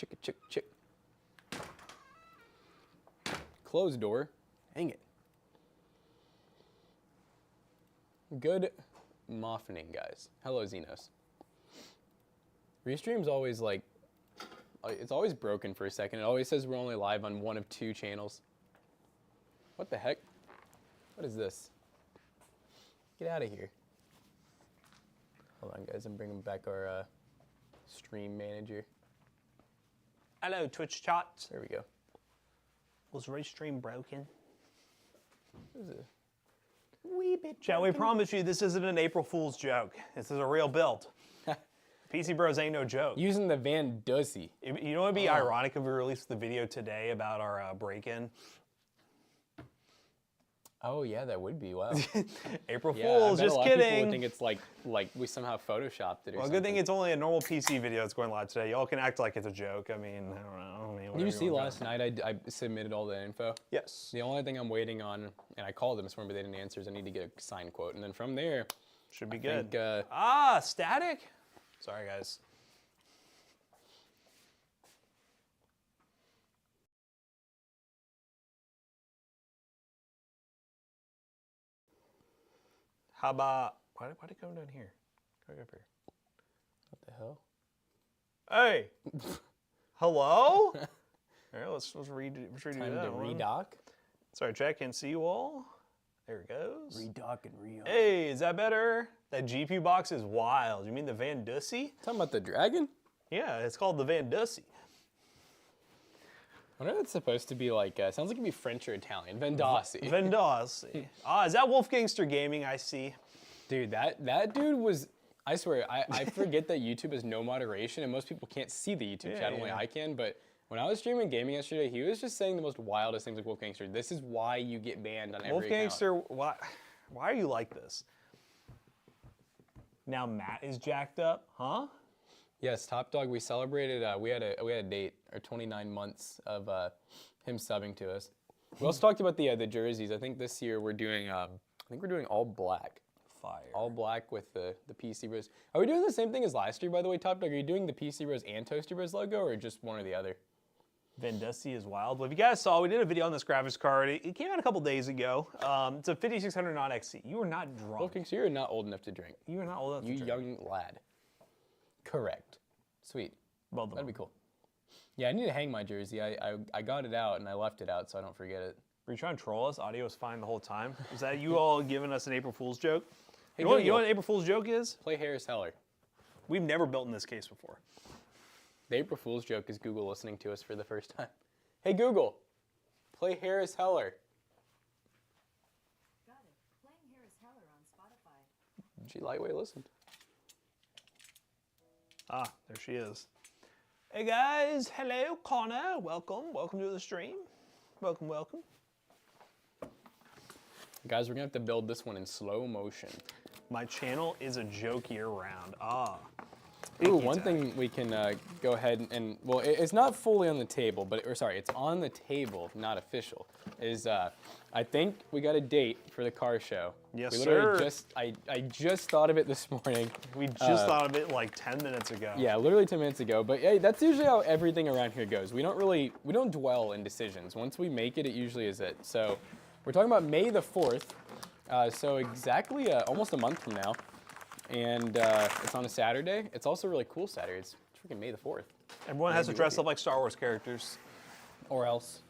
Chick, chick, chick. Closed door. Hang it. Good moffining, guys. Hello, Xenos. Restream's always like, it's always broken for a second. It always says we're only live on one of 2 channels. What the heck? What is this? Get out of here. Hold on, guys. I'm bringing back our stream manager. Hello, Twitch chat. There we go. Was Restream broken? What is it? Wee bit. Chat, we promise you this isn't an April Fool's joke. This is a real build. PC Bros ain't no joke. Using the Van Dussy. You know what would be ironic if we released the video today about our break-in? Oh yeah, that would be. Wow. April Yeah, Fools, I bet just a lot kidding. Of people would think it's like we somehow photoshopped it or Well, something. good thing it's only a normal PC video that's going live today. Y'all can act like it's a joke. I mean, I don't know. Did you see last night I submitted all the info? Yes. The only thing I'm waiting on, and I called them this morning, but they didn't answer, is I need to get a signed quote. And then from there, Should be I good. think, Static? Sorry, guys. How about, why'd it come down here? Go up here. what the hell? Hey! Hello? All right, let's redo Time that to one. redock. Sorry, chat, can't see you all. There it goes. Redock and re-on. Hey, is that better? That GPU box is wild. You mean the Van Dussy? Talking about the dragon? Yeah, it's called the Van Dussy. I wonder if it's supposed to be like, sounds like it'd be French or Italian. Vendossi. Van Dussy. Is that Wolfgangster Gaming? I see. Dude, that dude was, I swear, I forget that YouTube has no moderation and most people can't see the YouTube chat, only I can, but when I was streaming gaming yesterday, he was just saying the most wildest things like Wolfgangster. This is why you get banned on every account. Wolfgangster, why are you like this? Now Matt is jacked up, huh? Yes, Top Dog, we celebrated, we had a date, or 29 months of him subbing to us. We also talked about the jerseys. I think this year we're doing, all black. Fire. All black with the PC Bros. Are we doing the same thing as last year, by the way, Top Dog? Are you doing the PC Bros and Toasty Bros logo, or just one or the other? Van Dussy is wild. Well, if you guys saw, we did a video on this graphics card. It came out a couple days ago. It's a 5600 non XC. You are not drunk. Wolfgangster, you're not old enough to drink. You are not old enough to You drink. young lad. Correct. Sweet. Both of them. That'd be cool. Yeah, I need to hang my jersey. I got it out and I left it out so I don't forget it. Were you trying to troll us? Audio was fine the whole time. Is that you all giving us an April Fool's joke? Hey, You know what Google, an April Fool's joke is? play Harris Heller. We've never built in this case before. The April Fool's joke is Google listening to us for the first time. Hey Google, play Harris Heller. Got it. Playing Harris Heller on Spotify. She lightweight listened. Ah, there she is. Hey guys, hello, Connor. Welcome to the stream. Welcome. Guys, we're gonna have to build this one in slow motion. My channel is a joke year round. Ooh, one thing we can go ahead and well, it's not fully on the table, but it's on the table, not official. Is I think we got a date for the car show. Yes, we literally sir. I just thought of it this morning. We just thought of it like 10 minutes ago. Yeah, literally 10 minutes ago. But hey, that's usually how everything around here goes. We don't dwell in decisions. Once we make it, it usually is it. So we're talking about May the 4th. So exactly almost a month from now. And it's on a Saturday. It's also a really cool Saturday. It's freaking May the 4th. Everyone has to dress up like Star Wars characters. Or else.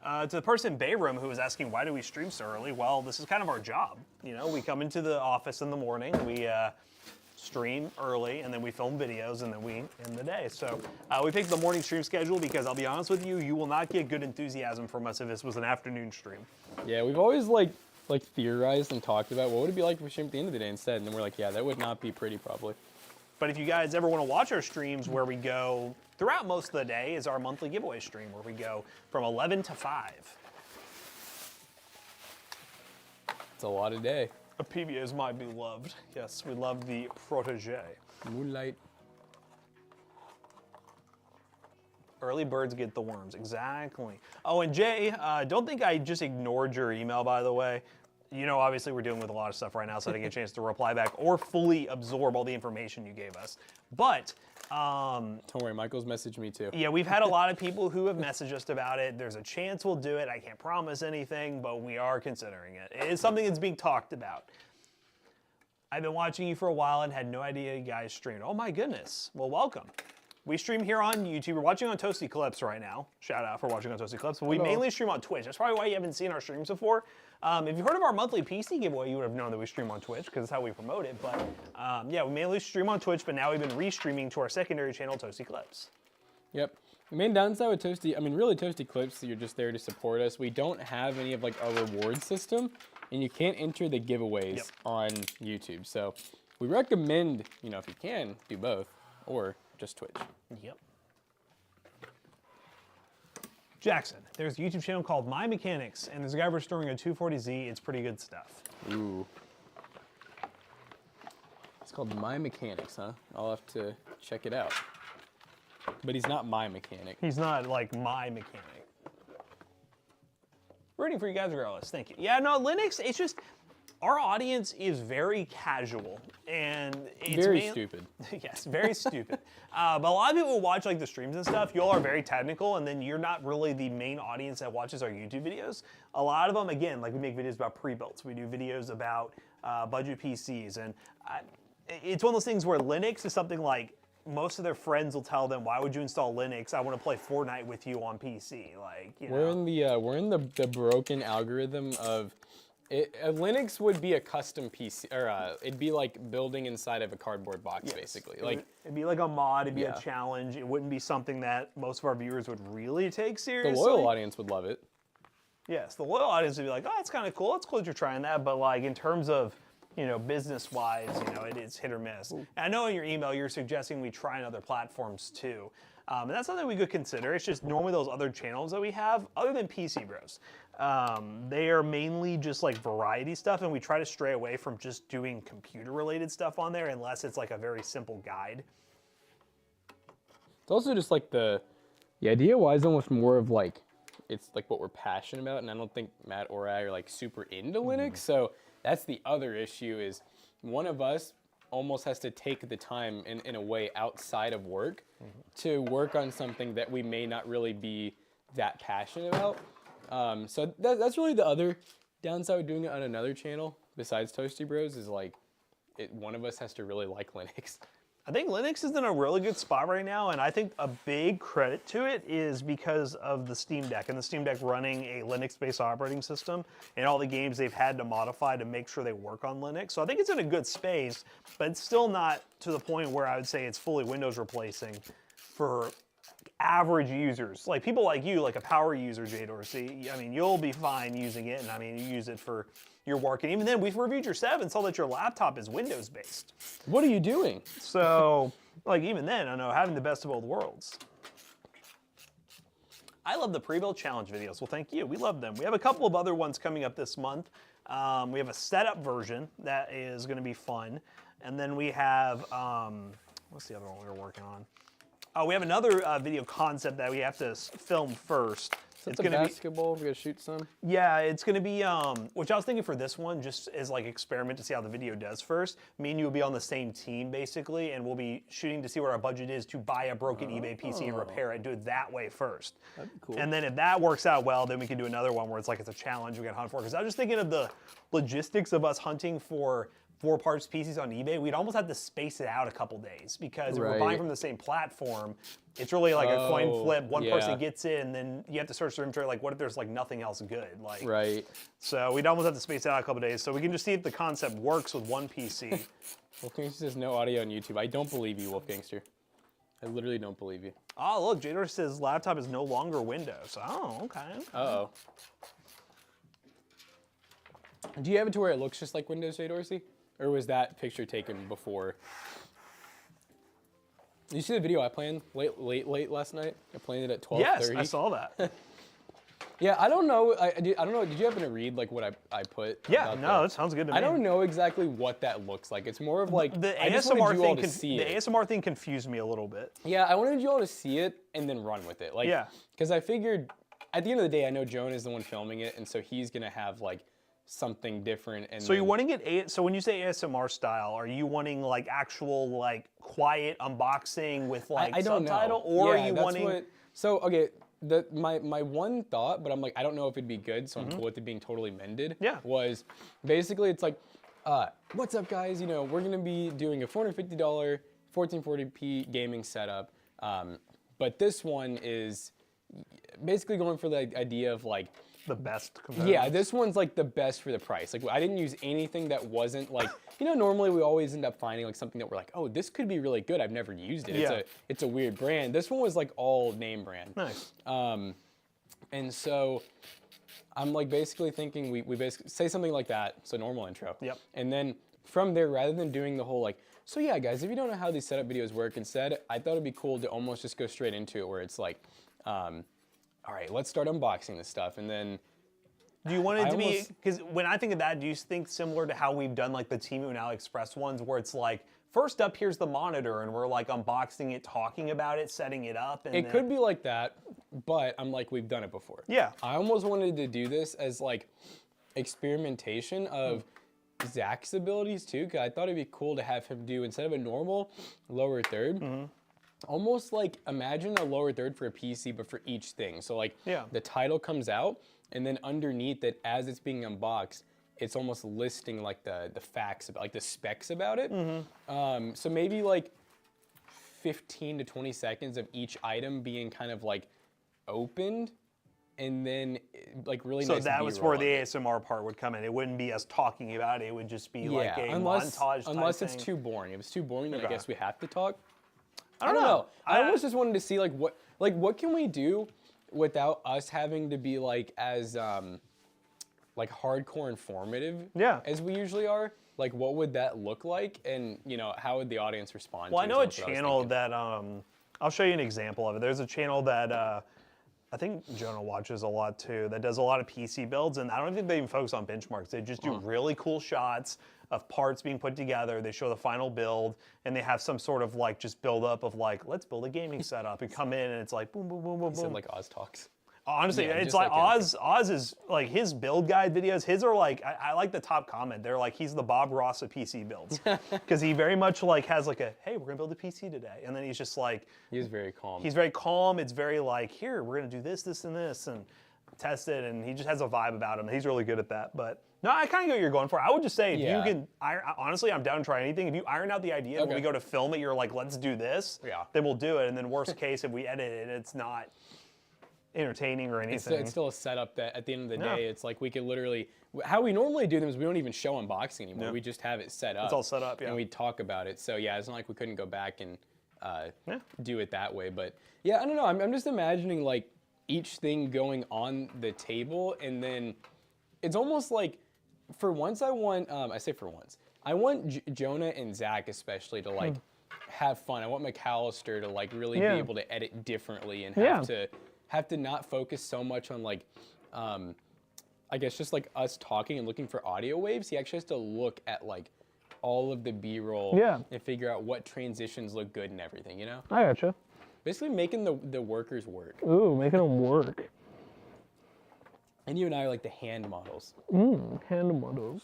To the person in Bayroom who was asking why do we stream so early, well, this is kind of our job. You know, we come into the office in the morning, we stream early, and then we film videos, and then we end the day. So we picked the morning stream schedule because I'll be honest with you, you will not get good enthusiasm from us if this was an afternoon stream. Yeah, we've always like theorized and talked about what would it be like if we streamed at the end of the day instead, and then we're like, yeah, that would not be pretty probably. But if you guys ever want to watch our streams where we go throughout most of the day is our monthly giveaway stream where we go from 11 to 5. It's a lot of day. A PBA is my beloved. Yes, we love the protege. Moonlight. Early birds get the worms, exactly. Oh, and Jay, don't think I just ignored your email, by the way. You know, obviously we're dealing with a lot of stuff right now, so I didn't get a chance to reply back or fully absorb all the information you gave us. But Don't worry, Michael's messaged me too. Yeah, we've had a lot of people who have messaged us about it. There's a chance we'll do it. I can't promise anything, but we are considering it. It is something that's being talked about. I've been watching you for a while and had no idea you guys streamed. Oh my goodness. Well, welcome. We stream here on YouTube. We're watching on Toasty Clips right now. Shout out for watching on Toasty Clips. But we mainly stream on Twitch. That's probably why you haven't seen our streams before. If you've heard of our monthly PC giveaway, you would have known that we stream on Twitch because that's how we promote it. But yeah, we mainly stream on Twitch, but now we've been restreaming to our secondary channel, Toasty Clips. Yep. The main downside with Toasty, I mean, really Toasty Clips, you're just there to support us. We don't have any of like our reward system, and you can't enter the giveaways on YouTube. So we recommend, you know, if you can, do both or just Twitch. Yep. Jackson, there's a YouTube channel called My Mechanics, and there's a guy restoring a 240Z. It's pretty good stuff. Ooh. It's called My Mechanics, huh? I'll have to check it out. But he's not my mechanic. He's not like my mechanic. Rooting for you guys regardless. Thank you. Yeah, no, Linux, it's just, our audience is very casual, and it's very stupid. Yes, very stupid. But a lot of people who watch like the streams and stuff, y'all are very technical, and then you're not really the main audience that watches our YouTube videos. A lot of them, again, like we make videos about pre-builds. We do videos about budget PCs, and it's one of those things where Linux is something like, most of their friends will tell them, why would you install Linux? I want to play Fortnite with you on PC. Like, you know. We're in the broken algorithm of Linux would be a custom PC, or it'd be like building inside of a cardboard box, basically. It'd be like a mod, it'd be a challenge. It wouldn't be something that most of our viewers would really take seriously. The loyal audience would love it. Yes, the loyal audience would be like, oh, it's kind of cool. It's cool that you're trying that. But like in terms of, you know, business-wise, you know, it is hit or miss. And I know in your email you're suggesting we try on other platforms too. And that's something we could consider. It's just normally those other channels that we have, other than PC Bros, they are mainly just like variety stuff, and we try to stray away from just doing computer-related stuff on there unless it's like a very simple guide. It's also just like the idea-wise almost more of like, it's like what we're passionate about, and I don't think Matt or I are like super into Linux, so that's the other issue is one of us almost has to take the time in a way outside of work to work on something that we may not really be that passionate about. So that's really the other downside of doing it on another channel besides Toasty Bros is like one of us has to really like Linux. I think Linux is in a really good spot right now, and I think a big credit to it is because of the Steam Deck, and the Steam Deck running a Linux-based operating system, and all the games they've had to modify to make sure they work on Linux. So I think it's in a good space, but it's still not to the point where I would say it's fully Windows replacing for average users. Like people like you, like a power user, Jay Dorsey, I mean, you'll be fine using it, and I mean, you use it for your work. And even then, we've reviewed your 7 and saw that your laptop is Windows-based. What are you doing? So, like even then, I know, having the best of both worlds. I love the pre-build challenge videos. Well, thank you. We love them. We have a couple of other ones coming up this month. We have a setup version that is going to be fun. And then we have, what's the other one we were working on? Oh, we have another video concept that we have to film first. It's gonna basketball. We're gonna shoot some. Yeah, it's gonna be. Which I was thinking for this one, just as like experiment to see how the video does first. Me and you will be on the same team basically, and we'll be shooting to see what our budget is to buy a broken eBay PC and repair it. Do it that way first. That'd be cool. And then if that works out well, then we can do another one where it's like it's a challenge we got to hunt for. Because I was just thinking of the logistics of us hunting for 4 parts PCs on eBay, we'd almost have to space it out a couple days because if we're buying from the same platform, it's really like a coin flip. One person gets it, and then you have to search the inventory. Like, what if there's like nothing else good? Like, So we'd almost have to space it out a couple days. So we can just see if the concept works with one PC. Wolfgangster says no audio on YouTube. I don't believe you, Wolfgangster. I literally don't believe you. Oh, look, Jador says laptop is no longer Windows. Oh, okay. Uh-oh. Do you have it to where it looks just like Windows, Jay Dorsey? Or was that picture taken before? Did you see the video I planned late last night? I planned it at 12:30. Yes, I saw that. Yeah, I don't know. I don't know. Did you happen to read like what I put? Yeah, no, that sounds good to me. I don't know exactly what that looks like. It's more of like the I just wanted you all to thing. see The it. ASMR thing confused me a little bit. Yeah, I wanted you all to see it and then run with it. Like, because I figured at the end of the day, I know Joan is the one filming it, and so he's gonna have like something different. And So you're wanting it, so when you say ASMR style, are you wanting like actual like quiet unboxing with like I don't subtitle? know. Or Yeah, are you that's wanting... So, okay, my one thought, but I'm like, I don't know if it'd be good, so I'm cool with it being totally mended. Yeah. Was basically, it's like, what's up, guys? You know, we're going to be doing a $450 1440p gaming setup. But this one is basically going for the idea of like, The best components? yeah, this one's like the best for the price. Like I didn't use anything that wasn't like, you know, normally we always end up finding like something that we're like, oh, this could be really good. I've never used it. Yeah. It's a weird brand. This one was like all name brand. Nice. And so I'm like basically thinking we basically say something like that. So normal intro. Yep. And then from there, rather than doing the whole like, so yeah, guys, if you don't know how these setup videos work, instead, I thought it'd be cool to almost just go straight into it where it's like, all right, let's start unboxing this stuff. And then Do you want it I to be, almost- because when I think of that, do you think similar to how we've done like the Temu and AliExpress ones where it's like, first up, here's the monitor and we're like unboxing it, talking about it, setting it up. And it then... could be like that, but I'm like, we've done it before. Yeah. I almost wanted to do this as like experimentation of Zach's abilities too, because I thought it'd be cool to have him do, instead of a normal lower third, almost like imagine a lower third for a PC, but for each thing. So like Yeah. the title comes out, and then underneath it, as it's being unboxed, it's almost listing like the facts about, like the specs about it. So maybe like 15 to 20 seconds of each item being kind of like opened, and then like really So nice that was B-roll where of the it. ASMR part would come in. It wouldn't be us talking about it. It would just be like a unless montage type it's thing. too boring. If it's too boring, then I Okay. guess we have to talk. I don't know. I almost just wanted to see like what can we do without us having to be like as like hardcore informative Yeah. as we usually are. Like what would that look like, and you know, how would the audience respond? Well, to I it, know a is what I was channel thinking. that, I'll show you an example of it. There's a channel that I think Jonah watches a lot too, that does a lot of PC builds, and I don't think they even focus on benchmarks. They just do really cool shots of parts being put together. They show the final build, and they have some sort of like just build up of like, let's build a gaming setup, and come in and it's like boom, boom, boom, boom, He said boom. like Oz talks. Honestly, Yeah, it's just like like Oz is like his build guide videos. His are like, I like the top comment. They're like, he's the Bob Ross of PC builds. Because he very much like has like a, hey, we're gonna build a PC today. And then he's just like, He is very calm. he's very calm. It's very like, here, we're gonna do this, this, and this, and test it. And he just has a vibe about him. He's really good at that. But no, I kind of get what you're going for. I would just say, if Yeah. you can, honestly, I'm down to try anything. If you iron out the idea and when Okay. we go to film it, you're like, let's do this, Yeah. then we'll do it. And then worst case, if we edit it, it's not entertaining or It's anything. still a setup that at the end of the Yeah. day, it's like we could literally, how we normally do them is we don't even show unboxing anymore. Yeah. We just have it set up. It's all set up, yeah. And we talk about it. So yeah, it's not like we couldn't go back and Yeah. do it that way. But yeah, I don't know. I'm just imagining like each thing going on the table, and then it's almost like for once I want, I say for once, I want Jonah and Zach especially to like have fun. I want McAllister to like really Yeah. be able to edit differently and Yeah. have to not focus so much on like, I guess just like us talking and looking for audio waves. He actually has to look at like all of the B-roll Yeah. and figure out what transitions look good and everything, you know? I gotcha. Basically making the workers work. Ooh, making them work. And you and I are like the hand models. Hand models.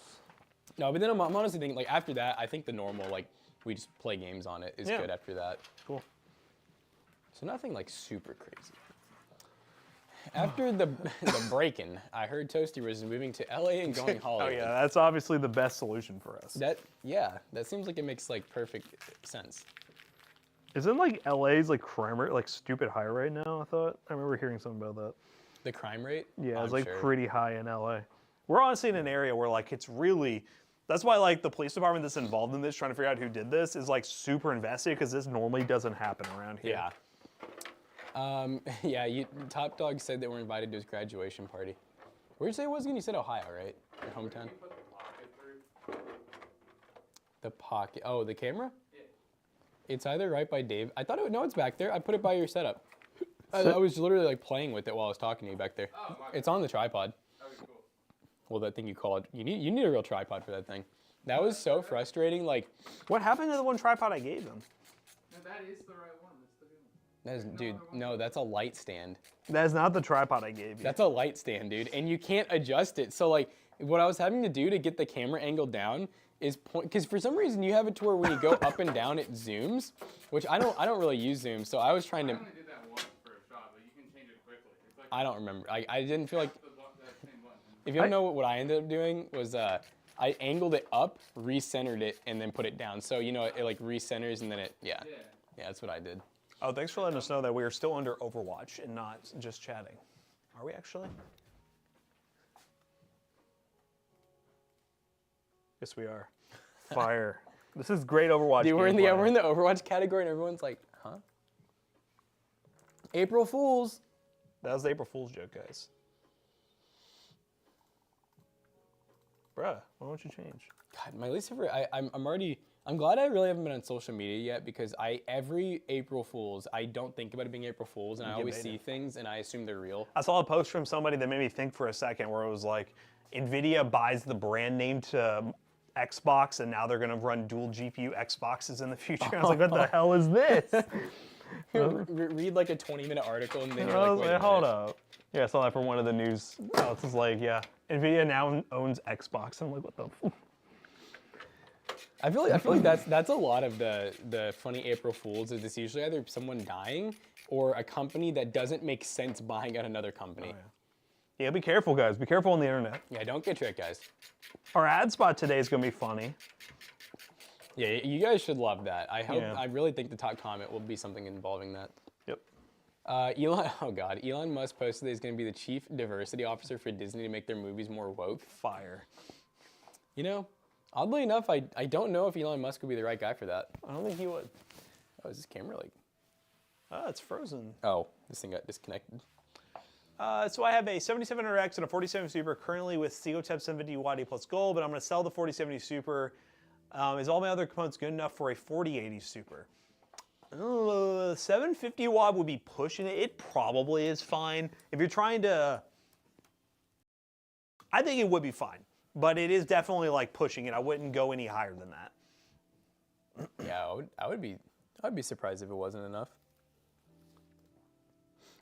No, but then I'm honestly thinking like after that, I think the normal, like we just play games on it is Yeah. good after that. Cool. So nothing like super crazy. After the break-in, I heard Toasty was moving to LA and going Oh Hollywood. yeah, that's obviously the best solution for us. That seems like it makes like perfect sense. Isn't like LA's like crime rate like stupid high right now? I remember hearing something about that. The crime rate? Yeah, it's I'm like sure. pretty high in LA. We're honestly in an area where like it's really, that's why like the police department that's involved in this, trying to figure out who did this, is like super invested because this normally doesn't happen around here. Yeah. Yeah, Top Dog said that we're invited to his graduation party. Where'd you say it was again? You said Ohio, right? Your hometown? The pocket. Oh, the camera? Yeah. It's either right by Dave. I thought no, it's back there. I put it by your setup. I was literally like playing with it while I was talking to you back there. Oh, it's on the tripod. Okay, cool. Well, that thing you call it. You need a real tripod for that thing. That was so frustrating. Like, What happened to the one tripod I gave them? No, that is the right one. That's the good one. Dude, no, that's a light stand. That is not the tripod I gave you. That's a light stand, dude, and you can't adjust it. So like, what I was having to do to get the camera angle down is point, because for some reason you have it to where when you go up and down it zooms, which I don't really use zoom. So I was trying to. I only did that once for a shot, but you can change it quickly. It's like I don't remember. I didn't feel like. that same button. If you don't know what I ended up doing was I angled it up, recentered it, and then put it down. So you know it like recenters and then it yeah that's what I did. Oh, thanks for letting us know that we are still under Overwatch and not just chatting. Are we actually? Yes, we are. Fire. This is great Overwatch. Dude, we're in the gameplay. Overwatch category and everyone's like, huh? April Fools. That was the April Fool's joke, guys. Bruh, why don't you change? God, my least favorite. I'm glad I really haven't been on social media yet because every April Fools I don't think about it being April Fools and I always see things and I assume they're real. I saw a post from somebody that made me think for a second where it was like, NVIDIA buys the brand name to Xbox and now they're gonna run dual GPU Xboxes in the future. I was like, what the hell is this? Read like a 20-minute article and then I you're like, was wait a like, hold minute. up. Yeah, I saw that from one of the news outlets. It's like, yeah, NVIDIA now owns Xbox. I'm like, what the f? I feel like that's a lot of the funny April Fools is it's usually either someone dying or a company that doesn't make sense buying out another company. Oh, yeah, be careful, guys. Be careful on the internet. Yeah, don't get tricked, guys. Our ad spot today is gonna be funny. Yeah, you guys should love that. I hope. Yeah. I really think the top comment will be something involving that. Yep. Elon Musk posted that he's going to be the chief diversity officer for Disney to make their movies more woke. Fire. You know, oddly enough, I don't know if Elon Musk would be the right guy for that. I don't think he would. Oh, is this camera like? Oh, it's frozen. Oh, this thing got disconnected. So I have a 7700X and a 4070 Super currently with COTEP 750 Watt A plus gold, but I'm going to sell the 4070 Super. Is all my other components good enough for a 4080 Super? 750 watt would be pushing it. It probably is fine. If you're trying to, I think it would be fine, but it is definitely like pushing it. I wouldn't go any higher than that. Yeah, I'd be surprised if it wasn't enough.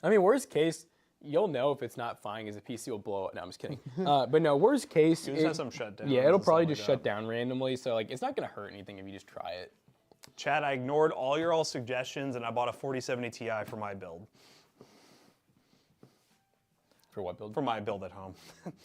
I mean, worst case, you'll know if it's not fine because the PC will blow up. No, I'm just kidding. But no, worst case, You just have some shutdown. yeah, it'll probably just shut down randomly. So like, it's not gonna hurt anything if you just try it. Chad, I ignored all your suggestions and I bought a 4070 Ti for my build. For what build? For my build at home.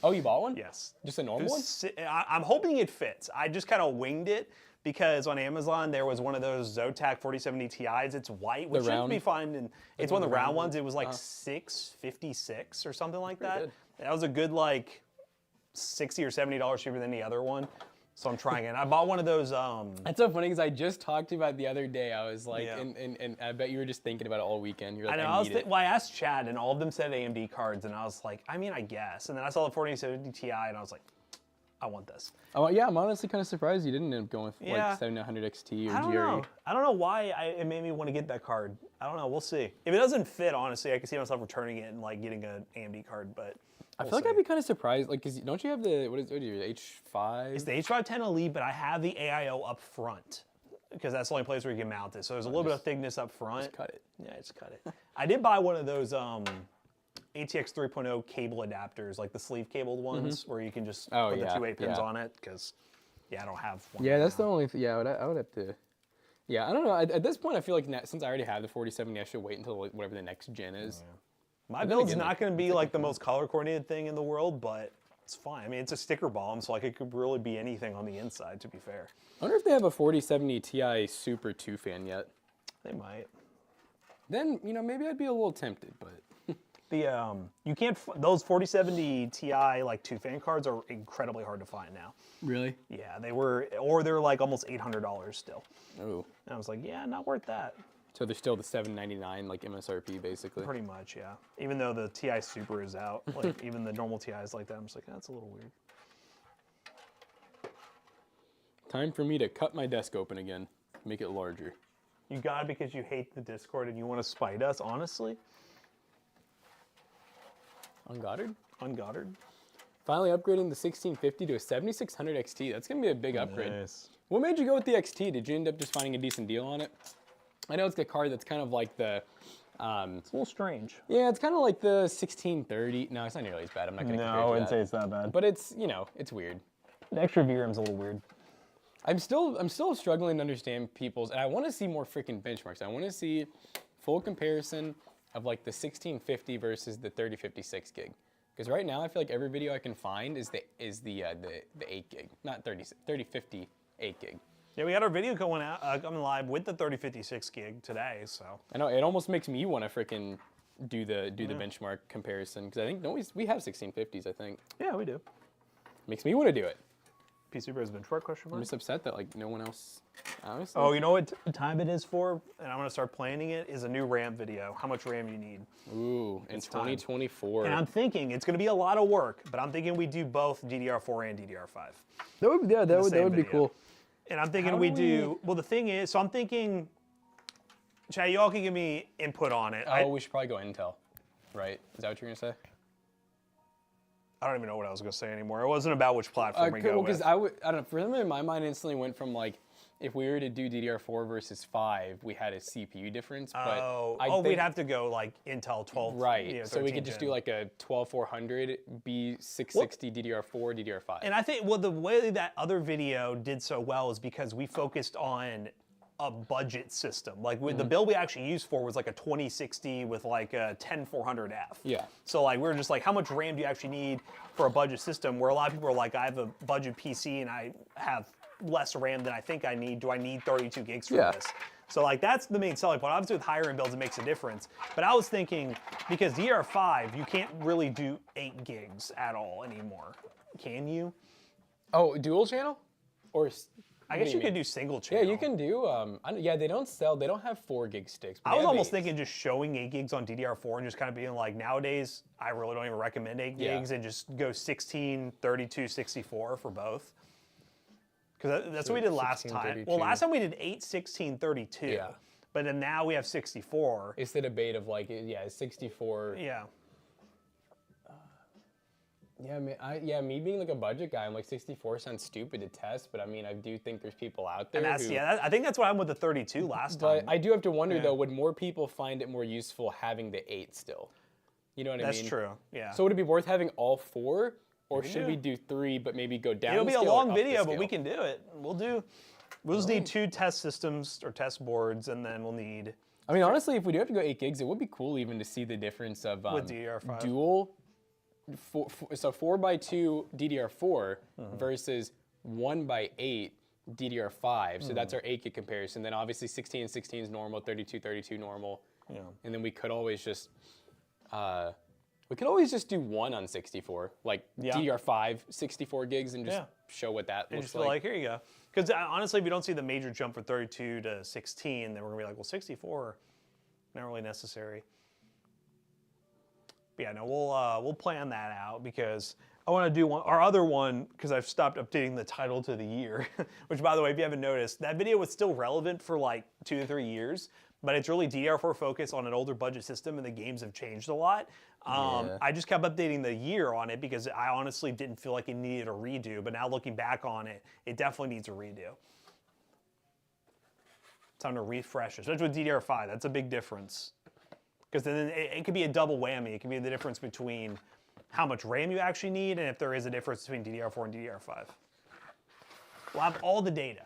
Oh, you bought one? Yes. Just a normal one? I'm hoping it fits. I just kind of winged it because on Amazon there was one of those Zotac 4070 Ti's. It's white, which should be fine. And it's one of the round ones. It was like $656 or something like that. good. That was a good like $60 or $70 cheaper than the other one. So I'm trying it. I bought one of those. That's so funny because I just talked about it the other day. I was like, Yeah. and I bet you were just thinking about it all weekend. You're like, I know. I asked Chad, and all of them said AMD cards, and I was like, I mean, I guess. And then I saw the 4070 Ti, and I was like, I want this. Oh yeah, I'm honestly kind of surprised you didn't end up going with Yeah. like 7900 XT or I don't GRE. know. I don't know why it made me want to get that card. I don't know. We'll see. If it doesn't fit, honestly, I can see myself returning it and like getting an AMD card. But I feel like I'd be kind of surprised, like, cause don't you have the what is your H5? It's the H510 Elite, but I have the AIO up front because that's the only place where you can mount it. So there's a little bit of thickness up front. Just cut it. Yeah, just cut it. I did buy one of those ATX 3.0 cable adapters, like the sleeve cabled ones, where you can just put the two 8 pins on it. Because I don't have one. Yeah, right that's now. the only. I would have to. Yeah, I don't know. At this point, I feel like since I already have the 4070, I should wait until like, whatever the next gen is. My build's not going to be like the most color coordinated thing in the world, but it's fine. I mean, it's a sticker bomb, so like it could really be anything on the inside, to be fair. I wonder if they have a 4070 Ti Super 2 fan yet. They might. Then, you know, maybe I'd be a little tempted, but The you can't those 4070 Ti like 2-fan cards are incredibly hard to find now. really? Yeah, they were, or they're like almost $800 still. Oh. And I was like, yeah, not worth that. So they're still the $799 like MSRP basically. Pretty much, yeah. Even though the Ti Super is out, like even the normal Ti is like that. I'm just like, that's a little weird. Time for me to cut my desk open again, make it larger. You got it because you hate the Discord and you want to spite us, honestly? Ungoddard? Ungoddard? Finally upgrading the 1650 to a 7600 XT. That's gonna be a big upgrade. Nice. What made you go with the XT? Did you end up just finding a decent deal on it? I know it's a card that's kind of like the It's a little strange. Yeah, it's kind of like the 1630. No, it's not nearly as bad. I'm not going to compare it No, I to wouldn't say that. it's that bad. But it's, it's weird. The extra VRAM's a little weird. I'm still struggling to understand people's, and I want to see more freaking benchmarks. I want to see full comparison of like the 1650 versus the 3056 gig. Because right now I feel like every video I can find is the 8 gig, not 3050 8 gig. Yeah, we got our video coming live with the 3056 gig today, so. I know it almost makes me want to freaking do the benchmark comparison because I think we have 1650s. I think Yeah, we do. makes me want to do it. PC Bros benchmark question I'm mark? just upset that like no one else. Honestly. Oh, you know what time it is for? And I'm gonna start planning it, is a new RAM video. How much RAM you need. Ooh, in It's time. 2024. And I'm thinking it's gonna be a lot of work, but I'm thinking we do both DDR4 and DDR5. that would same be video. cool. And I'm thinking How we do do, well the thing is, so I'm thinking, Chad, y'all can give me input on it. Oh, we should probably go Intel, right? Is that what you're gonna say? I don't even know what I was gonna say anymore. It wasn't about which platform we go with. Because I don't know, for some reason my mind instantly went from like, if we were to do DDR4 versus 5, we had a CPU difference. But I think, we'd have to go like Intel 12. right. So we 13 could just gen. do like a 12400 B660 DDR4, DDR5. And I think, well, the way that other video did so well is because we focused on a budget system. Like with the build we actually used for was like a 2060 with like a 10400F. Yeah. So like we were just like, how much RAM do you actually need for a budget system? Where a lot of people are like, I have a budget PC and I have less RAM than I think I need. Do I need 32 gigs for Yeah. this? So like that's the main selling point. Obviously with higher end builds it makes a difference. But I was thinking, because DDR5, you can't really do 8 gigs at all anymore. Can you? Oh, dual channel? Or I guess you could do single Yeah, channel. you can do. Yeah, they don't have 4 gig sticks. But I they was have almost 8s. thinking just showing 8 gigs on DDR4 and just kind of being like, nowadays, I really don't even recommend 8 Yeah. gigs and just go 16, 32, 64 for both. Because that's what we did last 16, time. 32. Well, last time we did 8, 16, 32. Yeah. But then now we have 64. It's the debate of like, yeah, 64. Yeah. Yeah, me being like a budget guy, I'm like 64 sounds stupid to test, but I mean, I do think there's people out there And that's, who. I think that's what happened with the 32 last time. But I do have to wonder Yeah. though, would more people find it more useful having the 8 still? You know what I mean? That's true, yeah. So would it be worth having all 4, or should Yeah. we do 3 but maybe go down? It'll the be a scale or long up the video, but scale? we can do it. We'll just need 2 test systems or test boards, and then we'll need I mean, honestly, if we do have to go 8 gigs, it would be cool even to see the difference of with DDR5. dual. So 4x2 DDR4 Mm-hmm. versus 1x8 DDR5. So Mm. that's our 8 gig comparison. Then obviously 16 and 16 is normal, 32 normal. Yeah. And then we could always just do 1 on 64, like Yeah. DDR5 64 gigs, and just Yeah. show what that And looks just feel like, here you go. Because honestly, if you don't see the major jump from 32 to 16, then we're gonna be like, well, 64, not really necessary. But yeah, no, we'll plan that out because I want to do our other one, because I've stopped updating the title to the year. Which, by the way, if you haven't noticed, that video was still relevant for like 2 to 3 years, but it's really DDR4 focused on an older budget system, and the games have changed a lot. Yeah. I just kept updating the year on it because I honestly didn't feel like it needed a redo, but now looking back on it, it definitely needs a redo. Time to refresh it, especially with DDR5. That's a big difference. Because then it could be a double whammy. It could be the difference between how much RAM you actually need and if there is a difference between DDR4 and DDR5. We'll have all the data.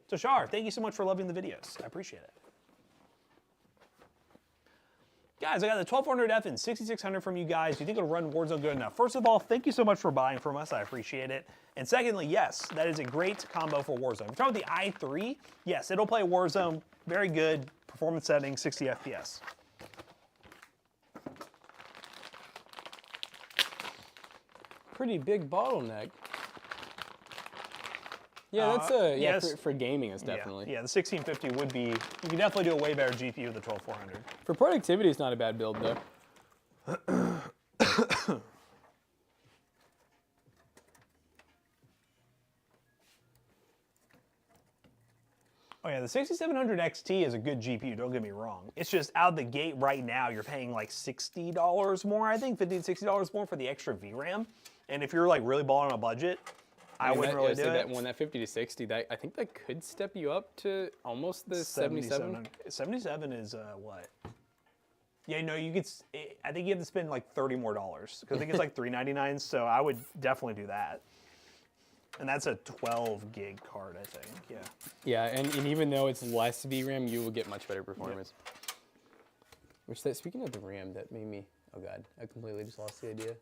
So Shar, thank you so much for loving the videos. I appreciate it. Guys, I got the 1200F and 6600 from you guys. Do you think it'll run Warzone good enough? First of all, thank you so much for buying from us. I appreciate it. And secondly, yes, that is a great combo for Warzone. If you're talking with the i3, yes, it'll play Warzone. Very good performance settings, 60 FPS. pretty big bottleneck. Yeah, that's yes. for gaming, it's definitely. Yeah, the 1650 would be, you can definitely do a way better GPU with the 12400. For productivity, it's not a bad build though. Oh yeah, the 6700 XT is a good GPU, don't get me wrong. It's just out the gate right now, you're paying like $60 more, I think, $50 to $60 more for the extra VRAM. And if you're like really balling on a budget, I wouldn't really do it. That 50 to 60, I think that could step you up to almost the 77. 77 is what? Yeah, no, you could. I think you have to spend like $30 more because I think it's like $3.99. So I would definitely do that. And that's a 12 gig card, I think. Yeah. Yeah, and even though it's less VRAM, you will get much better performance. Which speaking of the RAM, that made me. Oh god, I completely just lost the idea.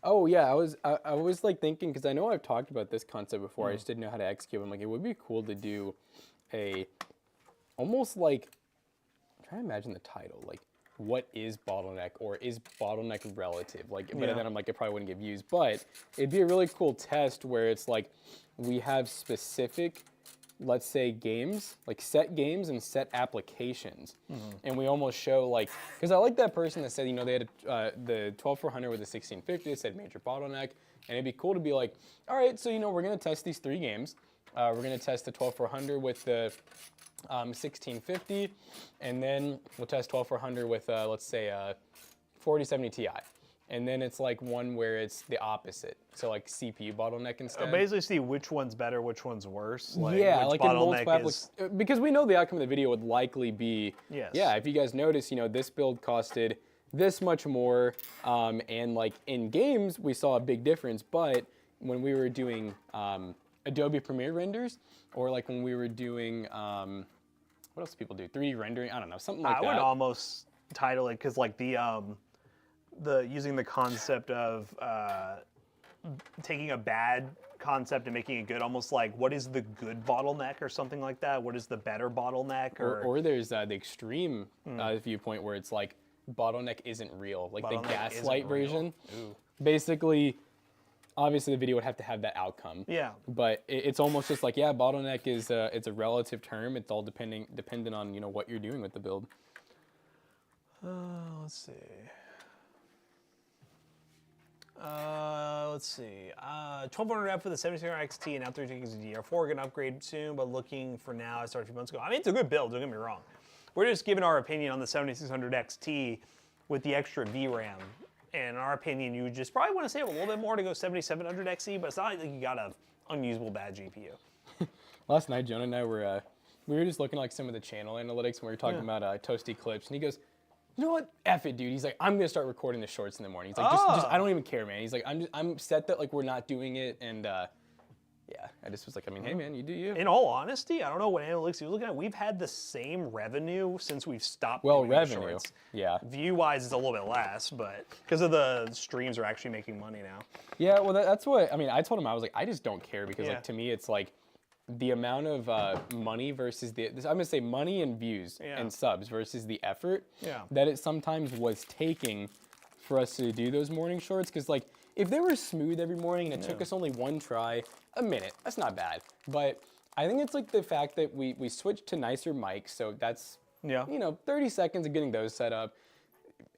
Oh yeah, I was like thinking because I know I've talked about this concept before. I just didn't know how to execute. I'm like, it would be cool to do almost like. I'm trying to imagine the title, like what is bottleneck or is bottleneck relative? Like, but then I'm like, it probably wouldn't get views, but it'd be a really cool test where it's like we have specific, let's say games, like set games and set applications, and we almost show like, because I like that person that said, you know, they had the 12400 with the 1650, it said major bottleneck, and it'd be cool to be like, all right, so you know, we're gonna test these 3 games. We're gonna test the 12400 with the 1650, and then we'll test 12400 with let's say 4070 Ti, and then it's like one where it's the opposite, so like CPU bottleneck instead. Basically, see which one's better, which one's worse. Like, yeah, which like in bottleneck multiple is... because we know the outcome of the video would likely be Yes. yeah. If you guys notice, you know, this build costed this much more, and like in games we saw a big difference, but when we were doing Adobe Premiere renders, or like when we were doing, what else do people do? 3D rendering? I don't know, something like that. I would almost title it because like the using the concept of taking a bad concept and making it good, almost like what is the good bottleneck or something like that? What is the better bottleneck? Or there's the extreme viewpoint where it's like bottleneck isn't real, like Bottleneck the gaslight isn't real. version. Ooh. Basically, obviously the video would have to have that outcome. Yeah. But it's almost just like, yeah, bottleneck is it's a relative term. It's all dependent on, you know, what you're doing with the build. Let's see. Let's see. 1200F with the 7600 XT and now 3 gigs of DDR4. Gonna upgrade soon, but looking for now. I started a few months ago. I mean, it's a good build. Don't get me wrong. We're just giving our opinion on the 7600 XT with the extra VRAM. And in our opinion, you just probably want to save a little bit more to go 7700 XE, but it's not like you got an unusable bad GPU. Last night, Jonah and I were we were just looking like some of the channel analytics, and we were talking about Toasty Clips, and he goes, "You know what? F it, dude." He's like, "I'm gonna start recording the shorts in the morning." He's like, just I don't even care, man." He's like, "I'm set that like we're not doing it," and yeah, I just was like, I mean, hey man, you do you. In all honesty, I don't know what analytics you're looking at. We've had the same revenue since we've stopped doing revenue, shorts. yeah. View-wise, it's a little bit less, but because of the streams are actually making money now. Yeah, well, that's what, I mean, I told him, I was like, I just don't care because Yeah. like to me, it's like the amount of money versus I'm gonna say money and views and subs versus the effort that it sometimes was taking for us to do those morning shorts. Because like, if they were smooth every morning and it took us only one try, a minute, that's not bad. But I think it's like the fact that we switched to nicer mics, so that's, you know, 30 seconds of getting those set up.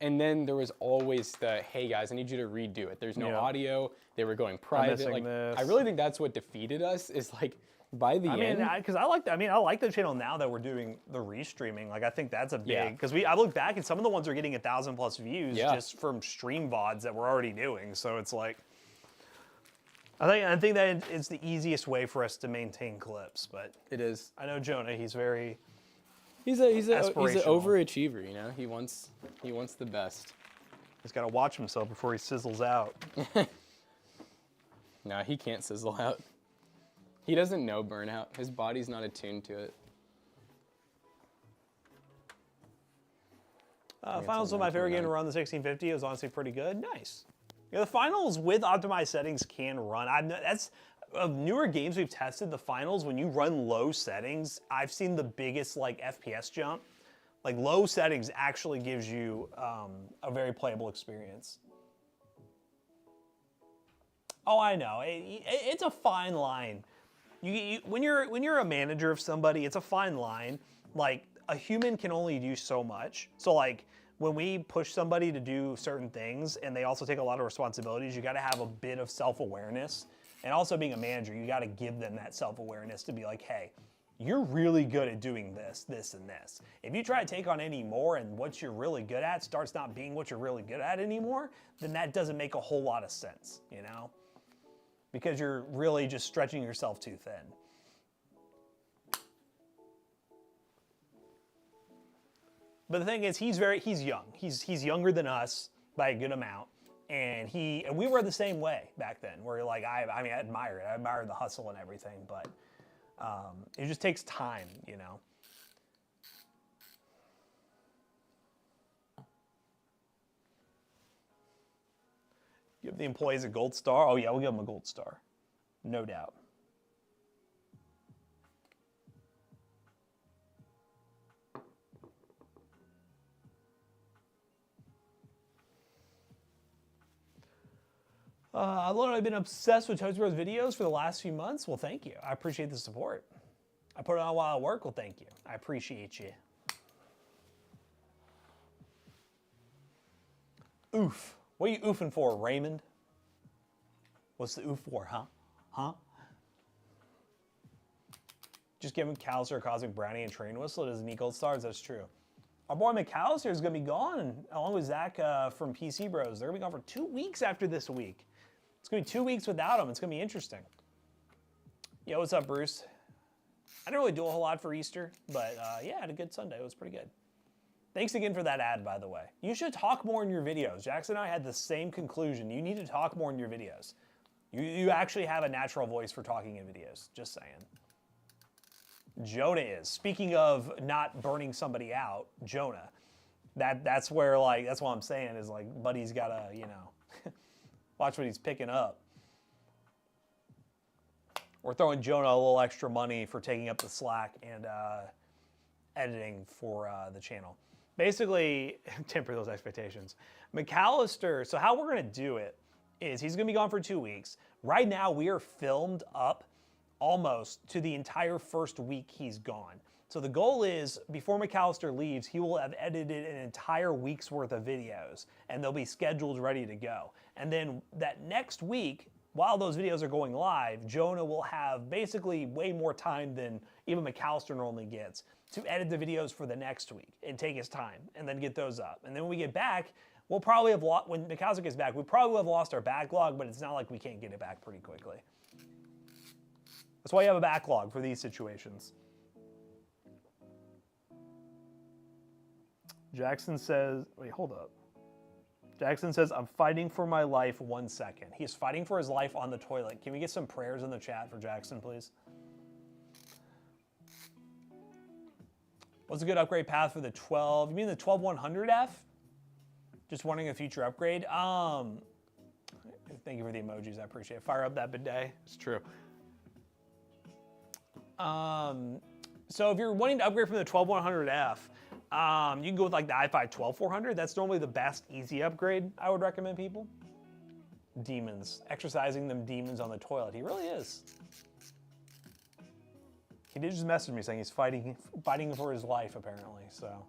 And then there was always the, hey guys, I need you to redo it. There's no audio. They were going private. Like, I really think that's what defeated us, is like, by the end. Because I like the channel now that we're doing the restreaming. Like, I think that's a big, because I look back and some of the ones are getting 1,000+ views just from stream VODs that we're already doing. So it's like, I think that it's the easiest way for us to maintain clips. But it is. I know Jonah, he's very he's an aspirational. overachiever, you know. He wants the best. He's got to watch himself before he sizzles out. No, he can't sizzle out. He doesn't know burnout. His body's not attuned to it. Finals was my favorite game to run the 1650. It was honestly pretty good. Nice. Yeah, the finals with optimized settings can run. That's of newer games we've tested. The finals, when you run low settings, I've seen the biggest like FPS jump. Like low settings actually gives you a very playable experience. Oh, I know. It's a fine line. When you're a manager of somebody, it's a fine line. Like a human can only do so much. So like when we push somebody to do certain things and they also take a lot of responsibilities, you got to have a bit of self-awareness. And also being a manager, you got to give them that self-awareness to be like, hey, you're really good at doing this, this, and this. If you try to take on any more and what you're really good at starts not being what you're really good at anymore, then that doesn't make a whole lot of sense, you know? Because you're really just stretching yourself too thin. But the thing is, he's young. He's younger than us by a good amount. And we were the same way back then, where like, I admire it. I admire the hustle and everything, but it just takes time, you know? Give the employees a gold star? Oh yeah, we'll give them a gold star. No doubt. I've been obsessed with Toast Bros videos for the last few months. Well, thank you. I appreciate the support. I put it on while I work. Well, thank you. I appreciate you. Oof. What are you oofing for, Raymond? What's the oof for, huh? Huh? Just give him McAllister, Cosmic Brownie, and Train Whistle. It doesn't need gold stars. That's true. Our boy McAllister is going to be gone, along with Zach from PC Bros. They're going to be gone for 2 weeks after this week. It's going to be 2 weeks without him. It's going to be interesting. Yo, what's up, Bruce? I didn't really do a whole lot for Easter, but yeah, I had a good Sunday. It was pretty good. Thanks again for that ad, by the way. You should talk more in your videos. Jackson and I had the same conclusion. You need to talk more in your videos. You actually have a natural voice for talking in videos. Just saying. Jonah is. Speaking of not burning somebody out, Jonah. That's where, like, that's what I'm saying is, like, Buddy's got to, you know, watch what he's picking up. We're throwing Jonah a little extra money for taking up the slack and editing for the channel. Basically, temper those expectations. McAllister, so how we're going to do it is he's going to be gone for 2 weeks. Right now, we are filmed up almost to the entire first week he's gone. So the goal is, before McAllister leaves, he will have edited an entire week's worth of videos, and they'll be scheduled ready to go. And then that next week, while those videos are going live, Jonah will have basically way more time than even McAllister normally gets to edit the videos for the next week and take his time and then get those up. And then when we get back, we'll probably have when McAllister gets back, we probably have lost our backlog, but it's not like we can't get it back pretty quickly. That's why you have a backlog for these situations. Jackson says, wait, hold up. Jackson says, I'm fighting for my life 1 second. He is fighting for his life on the toilet. Can we get some prayers in the chat for Jackson, please? What's a good upgrade path for the 12? You mean the 12100F? Just wanting a future upgrade? Thank you for the emojis, I appreciate it. Fire up that bidet. It's true. So if you're wanting to upgrade from the 12100F, you can go with like the i5 12400. That's normally the best easy upgrade I would recommend people. Demons. Exercising them demons on the toilet. He really is. He did just message me saying he's fighting for his life, apparently, so.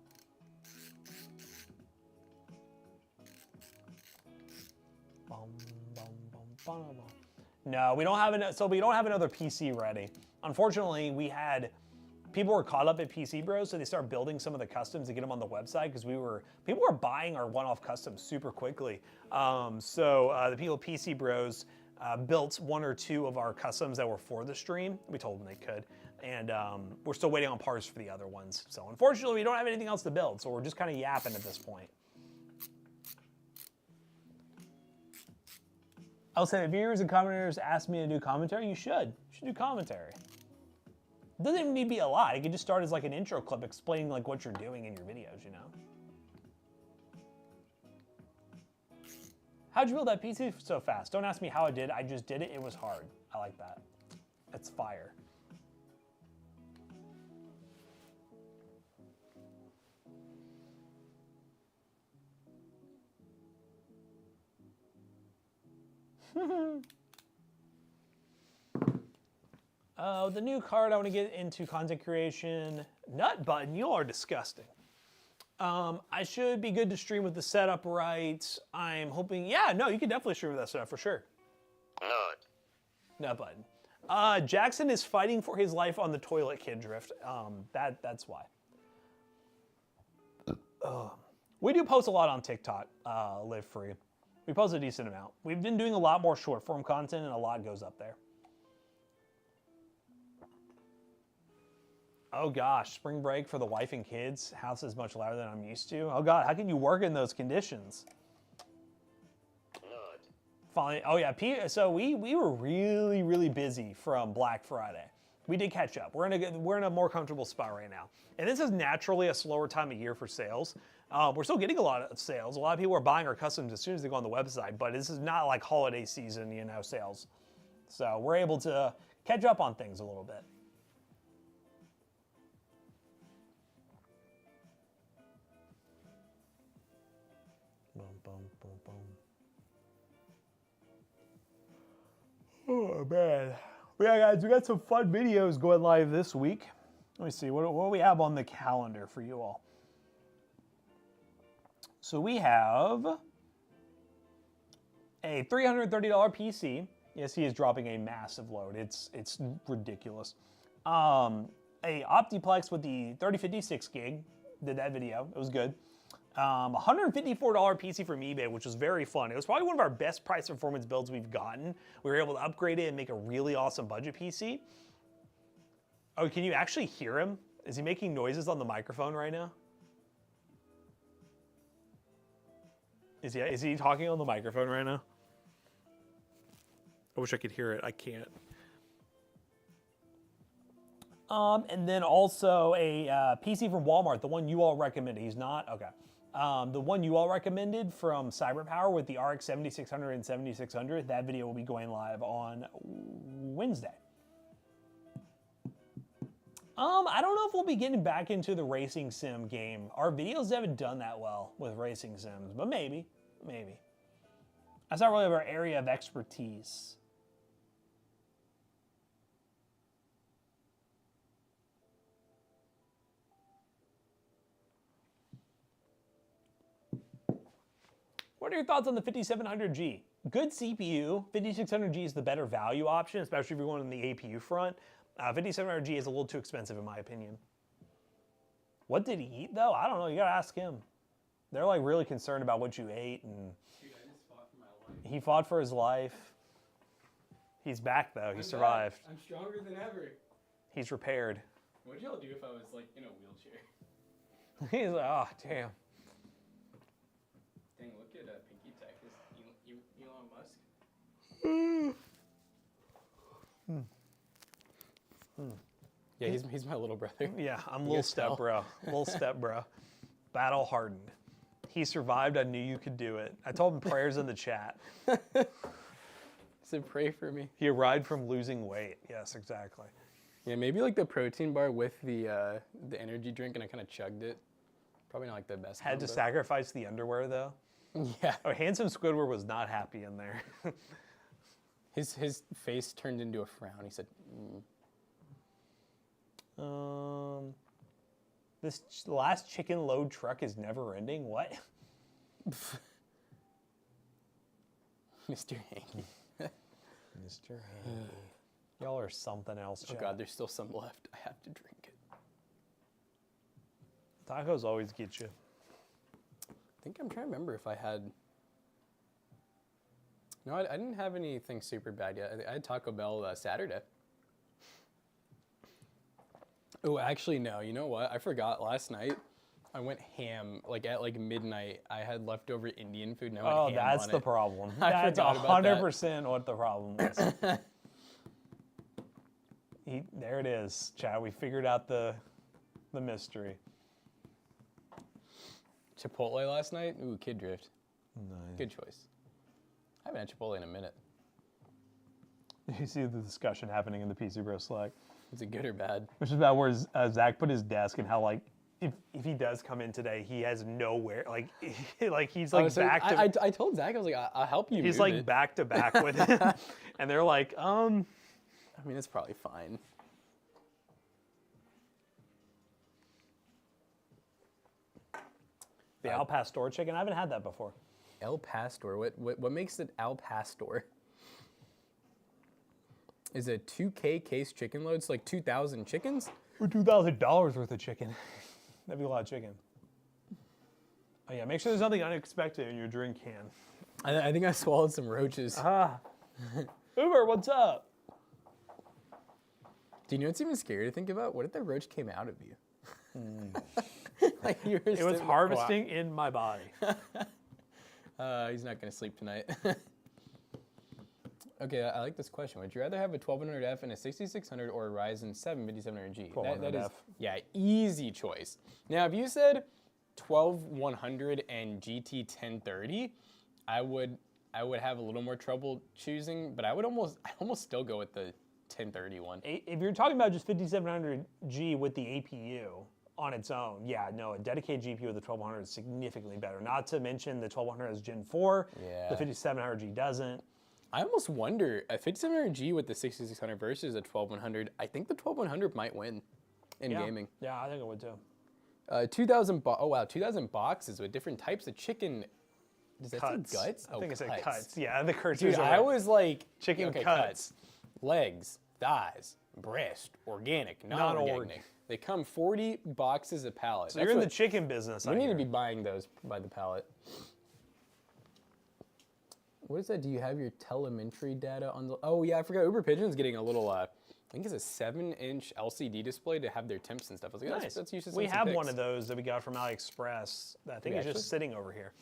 No, we don't have another PC ready. Unfortunately, people were caught up at PC Bros, so they started building some of the customs to get them on the website because people were buying our one-off customs super quickly. The people at PC Bros built 1 or 2 of our customs that were for the stream. We told them they could, and we're still waiting on parts for the other ones. So unfortunately, we don't have anything else to build, so we're just kind of yapping at this point. I'll say, if viewers and commenters ask me to do commentary, you should do commentary. It doesn't even need to be a lot. It could just start as like an intro clip explaining like what you're doing in your videos, you know? How'd you build that PC so fast? Don't ask me how I did. I just did it. It was hard. I like that. It's fire. The new card I want to get into content creation. Nut button, you are disgusting. I should be good to stream with the setup right. I'm hoping, yeah, no, you can definitely stream with that setup for sure. Nut button. Jackson is fighting for his life on the toilet, Kid Drift. That's why. We do post a lot on TikTok, Live Free. We post a decent amount. We've been doing a lot more short form content and a lot goes up there. Oh gosh, spring break for the wife and kids. House is much louder than I'm used to. Oh God, how can you work in those conditions? Finally, oh yeah, so we were really busy from Black Friday. We did catch up. We're in a more comfortable spot right now. And this is naturally a slower time of year for sales. We're still getting a lot of sales. A lot of people are buying our customs as soon as they go on the website, but this is not like holiday season, sales. So we're able to catch up on things a little bit. Boom, boom, boom, boom. Oh man. Yeah, guys, we got some fun videos going live this week. Let me see, what do we have on the calendar for you all? So we have a $330 PC. Yes, he is dropping a massive load. It's ridiculous. A Optiplex with the 3056 gig. Did that video. It was good. $154 PC from eBay, which was very fun. It was probably one of our best price performance builds we've gotten. We were able to upgrade it and make a really awesome budget PC. Oh, can you actually hear him? Is he making noises on the microphone right now? Is he talking on the microphone right now? I wish I could hear it. I can't. And then also a PC from Walmart, the one you all recommended. He's not? Okay. The one you all recommended from CyberPower with the RX 7600 and 7600, that video will be going live on Wednesday. I don't know if we'll be getting back into the racing sim game. Our videos haven't done that well with racing sims, but maybe. That's not really our area of expertise. What are your thoughts on the 5700G? Good CPU. 5600G is the better value option, especially if you're going on the APU front. 5700G is a little too expensive in my opinion. What did he eat though? I don't know. You gotta ask him. They're like really concerned about what you ate, and Dude, I just fought for my life. he fought for his life. He's back though. He survived. I'm stronger than ever. He's repaired. What'd y'all do if I was like in a wheelchair? He's like, oh damn. Dang, look at Pinky Tech. Is Elon Musk? Yeah, he's my little brother. Yeah, I'm You little guys step tell. bro. Little step bro. Battle hardened. He survived. I knew you could do it. I told him prayers in the chat. So pray for me. He arrived from losing weight. Yes, exactly. Yeah, maybe like the protein bar with the energy drink, and I kind of chugged it. Probably not like the best. Had to combo. sacrifice the underwear though. Yeah. Oh, Handsome Squidward was not happy in there. His face turned into a frown. He said, This last chicken load truck is never ending. What? Mr. Hanky. Mr. Handy. Y'all are something else. Oh Chad. God, there's still some left. I have to drink it. Tacos always get you. I think I'm trying to remember if I had. No, I didn't have anything super bad yet. I had Taco Bell Saturday. Oh, actually, no. You know what? I forgot last night. I went ham, like at midnight. I had leftover Indian food and I went ham That's on the it. problem. I That's forgot about that. 100% what the problem is. There it is, Chad. We figured out the mystery. Chipotle last night? Ooh, Kid Drift. Nice. Good choice. I haven't had Chipotle in a minute. You see the discussion happening in the PC Bro Slack. Is it good or bad? Which is about where Zach put his desk and how like if he does come in today, he has nowhere like he's like So back to I told Zach, I was like, I'll help you. he's move like it. back to back with it, and they're like I mean, it's probably fine. the Al Pastor chicken. I haven't had that before. El Pastor. What makes it Al Pastor? Is a 2K case chicken load? It's like 2,000 chickens? For $2,000 worth of chicken. That'd be a lot of chicken. Oh yeah, make sure there's nothing unexpected in your drink can. I think I swallowed some roaches. Uber, what's up? Do you know what's even scary to think about? What if the roach came out of you? Like you were It was sitting there- harvesting in my body. He's not gonna sleep tonight. Okay, I like this question. Would you rather have a 1200F and a 6600 or a Ryzen 7 5700G? That is, 1200F. yeah, easy choice. Now, if you said 12100 and GT 1030, I would have a little more trouble choosing, but I almost still go with the 1030 one. If you're talking about just 5700G with the APU on its own, yeah, no, a dedicated GPU with the 1200 is significantly better. Not to mention the 1200 has Gen 4, Yeah. the 5700G doesn't. I almost wonder, a 5700G with the 6600 versus a 12100, I think the 12100 might win in Yeah. gaming. Yeah, I think it would too. 2,000 boxes with different types of chicken. Does that Cuts. say guts? I think it said cuts. Yeah, the cuts. Dude, I was like, Chicken okay, cuts. legs, thighs, breast, organic, Non-org. non-organic. They come 40 boxes a pallet. So you're in the chicken business. We need to be buying those by the pallet. What is that? Do you have your telemetry data on the? Oh yeah, I forgot. Uber Pigeon's getting a little. I think it's a 7-inch LCD display to have their temps and stuff. I was like, Nice. that's useless. We have one of those that we got from AliExpress. That I think We is actually? just sitting over here.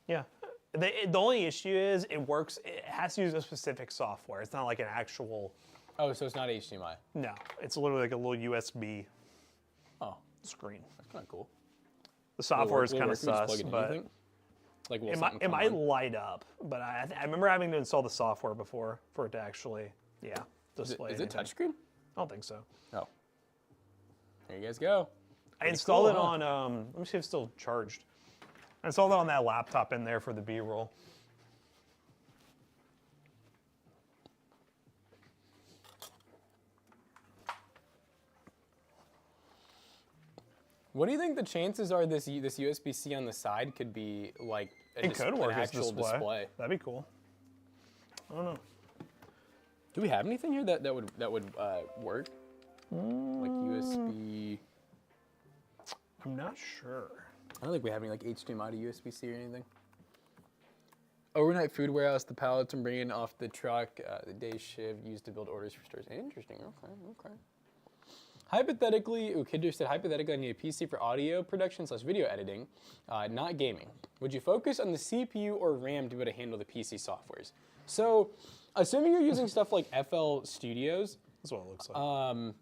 Yeah. The only issue is it works. It has to use a specific software. It's not like an actual. Oh, so it's not HDMI. No, it's literally like a little USB Oh, screen. that's kind of cool. The software is Will it kind work of if you just sus, plug it in, you but think? Like, will it something might come on? light up. But I remember having to install the software before for it to actually, display. Is it anything. touchscreen? I don't think so. Oh. There you guys go. I installed cool, it huh? on. Let me see if it's still charged. I installed it on that laptop in there for the B-roll. What do you think the chances are this USB-C on the side could be like It could work an as actual display? That'd be cool. I don't know. Do we have anything here that would work? Like USB? I'm not sure. I don't think we have any like HDMI to USB-C or anything. Overnight food warehouse, the pallets I'm bringing off the truck, the day shift used to build orders for stores. Interesting. Okay. Hypothetically, Kidder said, hypothetically, I need a PC for audio production / video editing, not gaming. Would you focus on the CPU or RAM to be able to handle the PC softwares? So, assuming you're using stuff like FL Studios, That's what it looks like. It's on a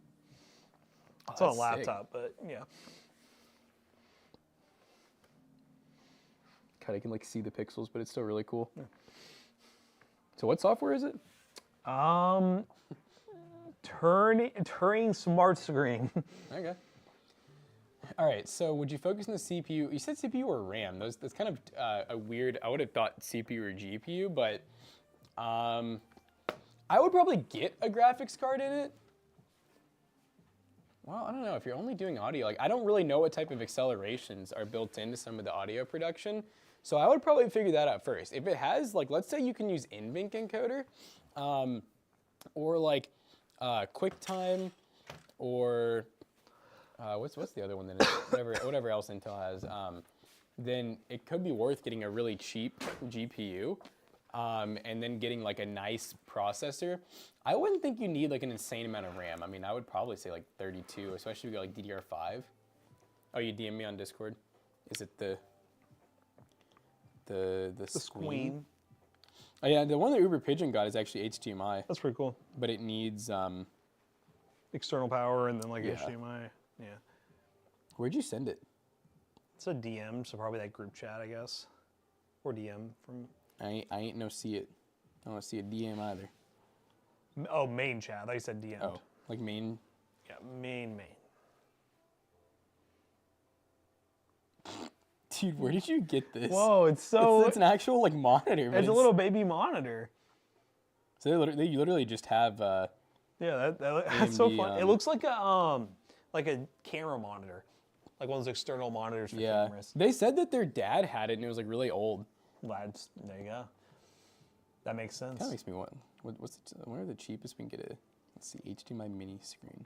that's sick. laptop, but yeah. God, I can like see the pixels, but it's still really cool. So what software is it? Turing Smart Screen. Okay. All right, so would you focus on the CPU? You said CPU or RAM. That's kind of a weird, I would have thought CPU or GPU, but I would probably get a graphics card in it. Well, I don't know, if you're only doing audio, like I don't really know what type of accelerations are built into some of the audio production. So I would probably figure that out first. If it has, like, let's say you can use NVENC encoder, or like QuickTime, or what's the other one that is, whatever else Intel has, then it could be worth getting a really cheap GPU, and then getting like a nice processor. I wouldn't think you need like an insane amount of RAM. I mean, I would probably say like 32, especially if you got like DDR5. Oh, you DM me on Discord? Is it the Squeen. Oh yeah, the one that Uber Pigeon got is actually HDMI, That's pretty cool. but it needs External power and then like Yeah. HDMI. Yeah. where'd you send it? It's a DM, so probably that group chat, I guess. Or DM from. I ain't no see it. I don't see a DM either. Oh, main chat. I thought you said DM. Oh, like main. Yeah, main. Dude, where did you get this? Whoa, it's so. It's an actual like monitor. But It's a little baby monitor. So they literally just have. Yeah, that's so AMD, fun. It looks like a camera monitor, like one of those external monitors for Yeah, cameras. they said that their dad had it and it was like really old. There you go. That makes sense. Kind of makes me want. I wonder the cheapest we can get a. Let's see, HDMI mini screen.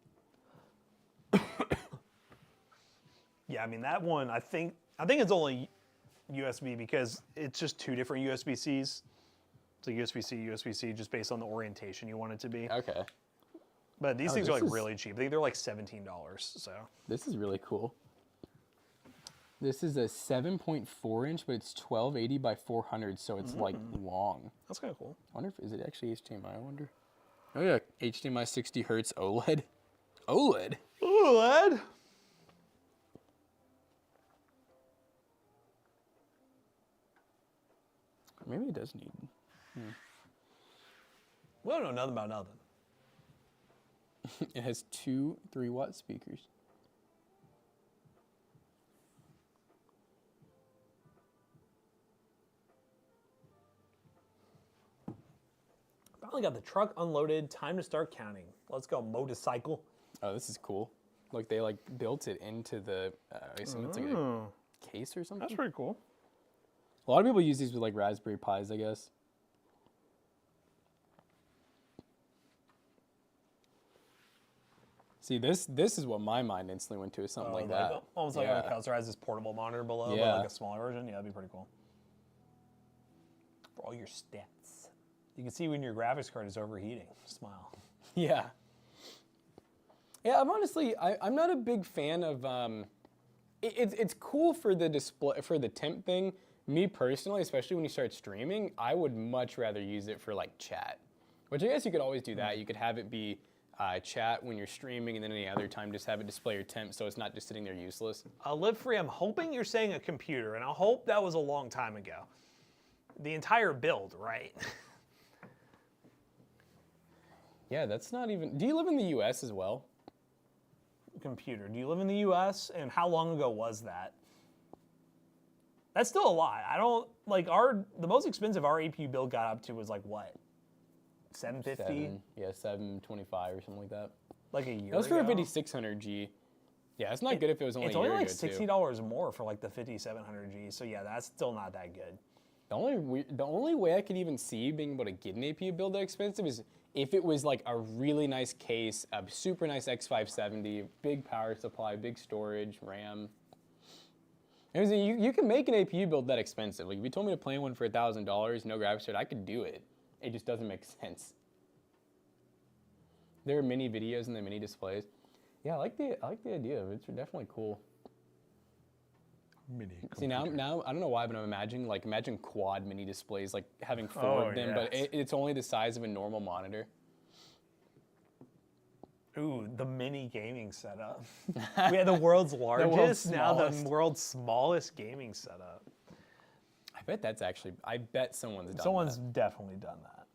Yeah, I mean that one. I think it's only USB because it's just two different USB-Cs. So USB-C, USB-C, just based on the orientation you want it to be. Okay. But these Oh, things are this like is- really cheap. I think they're like $17. So This is really cool. This is a 7.4 inch, but it's 1280 by 400, so it's like long. that's kind of cool. I wonder if is it actually HDMI? I wonder. Oh yeah, HDMI 60 hertz OLED. OLED. Ooh, lad. Maybe it does need. We don't know nothing about nothing. It has two 3-watt speakers. Finally got the truck unloaded. Time to start counting. Let's go, motorcycle. Oh, this is cool. Like they like built it into the. I assume it's like a case or something. pretty cool. A lot of people use these with like Raspberry Pis, I guess. See, this is what my mind instantly went to, is something like that. Almost like Yeah. a Custer has this portable monitor below, but Yeah. like a smaller version. Yeah, that'd be pretty cool. For all your stats. You can see when your graphics card is overheating. Smile. Yeah. Yeah, I'm not a big fan of. It's cool for the display, for the temp thing. Me personally, especially when you start streaming, I would much rather use it for like chat. Which I guess you could always do that. You could have it be chat when you're streaming, and then any other time just have it display your temp, so it's not just sitting there useless. Live Free, I'm hoping you're saying a computer, and I hope that was a long time ago. The entire build, right? Yeah, that's not even. Do you live in the U.S. as well? Computer. Do you live in the U.S. and how long ago was that? That's still a lot. I don't like the most expensive our APU build got up to was like what? 750? Yeah, 725 or something like that. Like a year That was for a ago? 5600G. Yeah, it's not good if it was only It's a only year like ago, too. $60 more for like the 5700G. So yeah, that's still not that good. The only way I could even see being able to get an APU build that expensive is if it was like a really nice case, a super nice X570, big power supply, big storage, RAM. You can make an APU build that expensive. Like if you told me to play one for $1,000, no graphics card, I could do it. It just doesn't make sense. There are mini videos and the mini displays. Yeah, I like the idea of it. It's definitely cool. Mini. See now I don't know why, but I'm imagine quad mini displays, like having four Oh, of them, but yes. it's only the size of a normal monitor. Ooh, the mini gaming setup. We had the world's largest, now smallest. the world's smallest gaming setup. I bet someone's done Someone's definitely done that.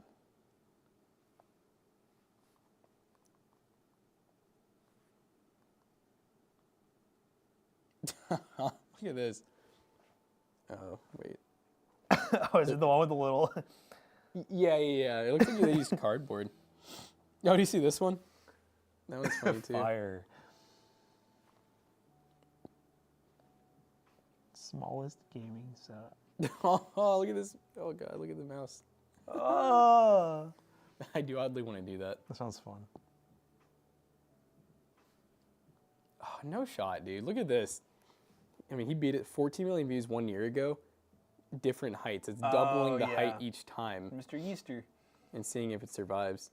that. Look at this. Oh, wait. Oh, is it the one with the little? Yeah. It looks like they used cardboard. Oh, do you see this one? That one's funny too. Fire. Smallest gaming setup. Oh, look at this. Oh god, look at the mouse. Oh, I do oddly want to do that. that sounds fun. Oh, no shot, dude. Look at this. I mean, he beat it 14 million views 1 year ago. Different heights. It's doubling the height yeah. each time Mr. Easter. and seeing if it survives.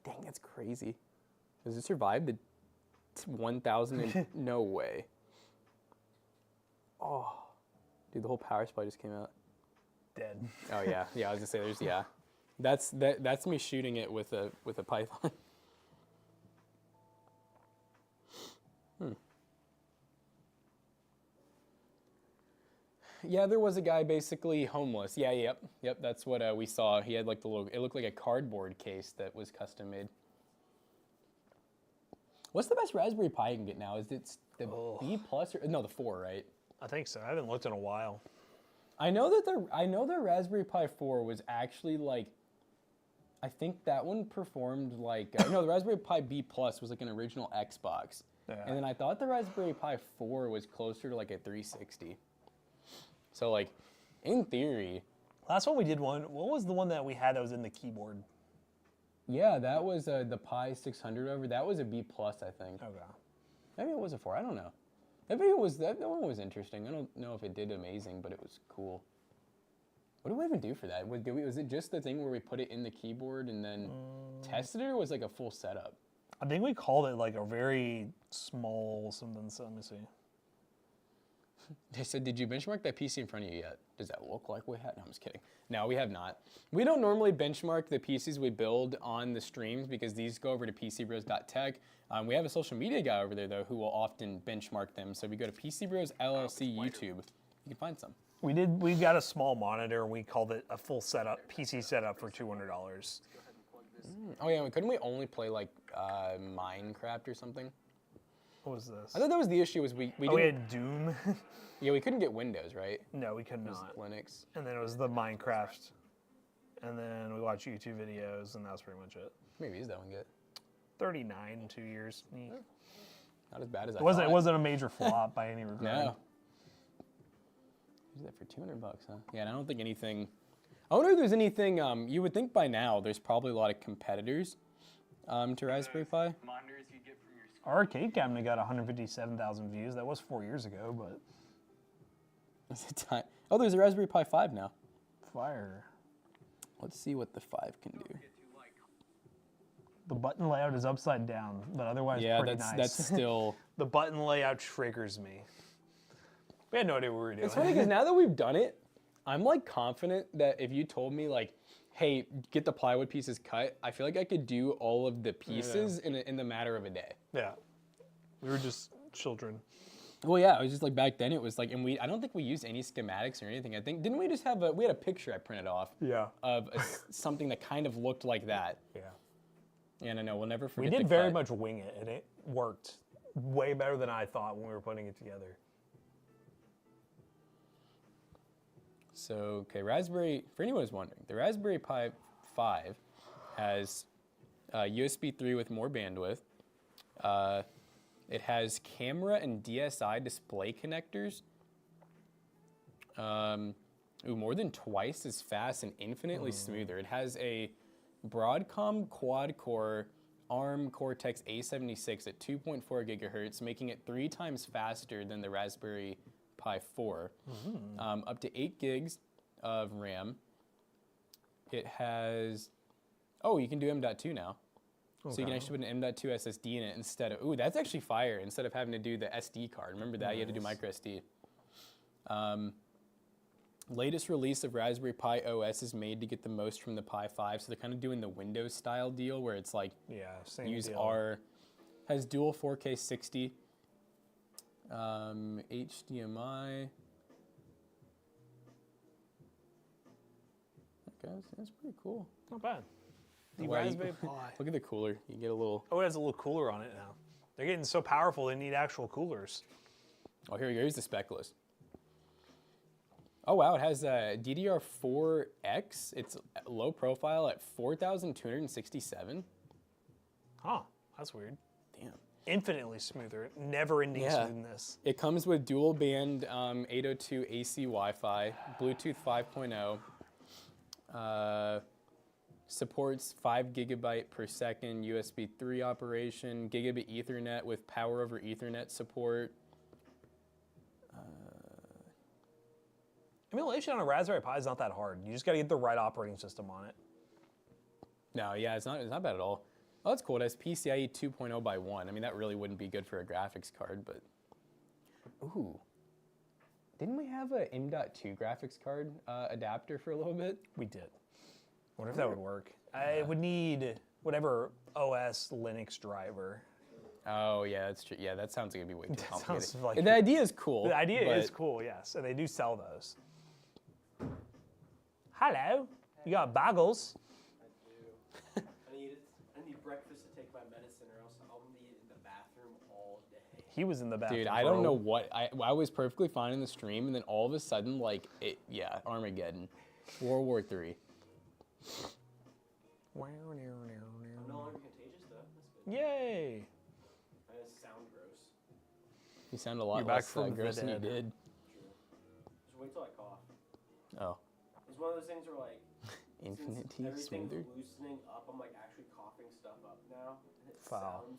Dang, that's crazy. Does it survive the 1,000? No way. Oh, dude, the whole power supply just came out. Dead. Oh yeah. I was gonna say that's me shooting it with a Python. Yeah, there was a guy basically homeless. Yeah, yep. That's what we saw. He had like it looked like a cardboard case that was custom made. What's the best Raspberry Pi you can get now? Is it the B plus or no, the 4, right? I think so. I haven't looked in a while. I know the Raspberry Pi 4 was actually like, I think that one performed like no, the Raspberry Pi B plus was like an original Xbox, and then I thought the Raspberry Pi 4 was closer to like a 360. So like, in theory, Last one we did what was the one that we had that was in the keyboard? yeah, that was the Pi 600 over. That was a B plus, I think. Okay. Maybe it was a 4. I don't know. Maybe it was that one was interesting. I don't know if it did amazing, but it was cool. What do we even do for that? Was it just the thing where we put it in the keyboard and then tested it, or was it like a full setup? I think we called it like a very small something. So let me see. They said, did you benchmark that PC in front of you yet? Does that look like we had? No, I'm just kidding. No, we have not. We don't normally benchmark the PCs we build on the streams because these go over to PCBros.tech. We have a social media guy over there, though, who will often benchmark them. So if you go to PC Bros LLC YouTube, you can find some. We got a small monitor and we called it a full setup, PC setup for $200. Oh, yeah, couldn't we only play, like, Minecraft or something? What was this? I thought that was the issue was we We didn't... had Doom. Yeah, we couldn't get Windows, right? No, we could It was not. Linux. And then it was the Minecraft. And then we watched YouTube videos, and that was pretty much it. Maybe is that one good? 39 in 2 years. Neat. Not as bad as I It wasn't. thought. It wasn't a major flop by any regard. No. Did that for $200, huh? Yeah, and I don't think anything. I wonder if there's anything. You would think by now there's probably a lot of competitors to Raspberry Pi. Monitors you get from your school. Our arcade cabinet got 157,000 views. That was 4 years ago, but Is it time? Oh, there's a Raspberry Pi 5 now. fire. Let's see what the 5 can do. The button layout is upside down, but otherwise Yeah, pretty that's nice. that's still. The button layout triggers me. We had no idea what we were doing. It's funny because now that we've done it, I'm like confident that if you told me like, hey, get the plywood pieces cut, I feel like I could do all of the pieces in the matter of a day. Yeah. We were just children. Well, yeah, it was just like back then it was like, and I don't think we used any schematics or anything. I think, didn't we just have we had a picture I printed off Yeah. of something that kind of looked like that. Yeah. And I know, we'll never We forget did the very cut. much wing it, and it worked way better than I thought when we were putting it together. So, okay, for anyone who's wondering, the Raspberry Pi 5 has USB 3 with more bandwidth. It has camera and DSi display connectors. More than twice as fast and infinitely smoother. It has a Broadcom quad-core ARM Cortex A76 at 2.4 gigahertz, making it 3 times faster than the Raspberry Pi 4. Up to 8 gigs of RAM. It has, you can do M.2 now. So you can actually put an M.2 SSD in it instead of, that's actually fire, instead of having to do the SD card. Remember that? You had to do micro SD. Latest release of Raspberry Pi OS is made to get the most from the Pi 5, so they're kind of doing the Windows style deal where it's like, Same use deal. has dual 4K 60, HDMI. Okay, that's pretty cool. Not bad. The Wow, Raspberry Pi. Look at the cooler. You get a little. Oh, it has a little cooler on it now. They're getting so powerful they need actual coolers. Oh, here we go. Here's the spec list. Oh wow, it has DDR4X. It's low profile at 4,267. Huh, that's weird. Damn. Infinitely smoother, never-ending Yeah. smoothness. It comes with dual band 802 AC Wi-Fi, Bluetooth 5.0. Supports 5 gigabyte per second USB 3 operation, gigabit Ethernet with power over Ethernet support. Emulation on a Raspberry Pi is not that hard. You just got to get the right operating system on it. No, yeah, it's not bad at all. Oh, that's cool. It has PCIe 2.0 by 1. I mean, that really wouldn't be good for a graphics card, but... Ooh. Didn't we have a M.2 graphics card adapter for a little bit? We did. I wonder if that would work. I would need whatever OS Linux driver. Oh, yeah, that's true. Yeah, that sounds like it'd be way too complicated. sounds like- The idea is cool. The idea but is cool, yes, and they do sell those. Hello, you got bagels. I need breakfast to take my medicine, or else I'll be in the bathroom all day. He was in the bathroom. Dude, I don't know what... I was perfectly fine in the stream, and then all of a sudden, Armageddon. World War III. I'm no longer contagious, though. That's good. Yay! I just sound gross. You sound a lot You're back less from the gross than you dead. did. True. Just wait till I cough. Oh. It's one of those things where, like, Infinite since T everything's smoother? loosening up, I'm, like, actually coughing stuff up now. And it Foul. sounds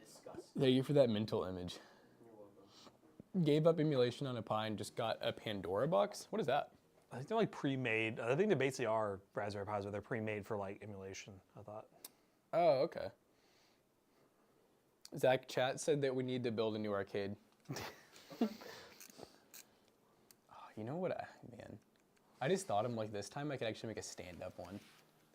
disgusting. Thank you for that mental image. You're welcome. Gave up emulation on a Pi and just got a Pandora box? What is that? I think they're like pre-made. I think they basically are Raspberry Pis, but they're pre-made for like emulation, I thought. Oh, okay. Zach, chat said that we need to build a new arcade. Oh, you know what? Man, I just thought of like this time I could actually make a stand-up one.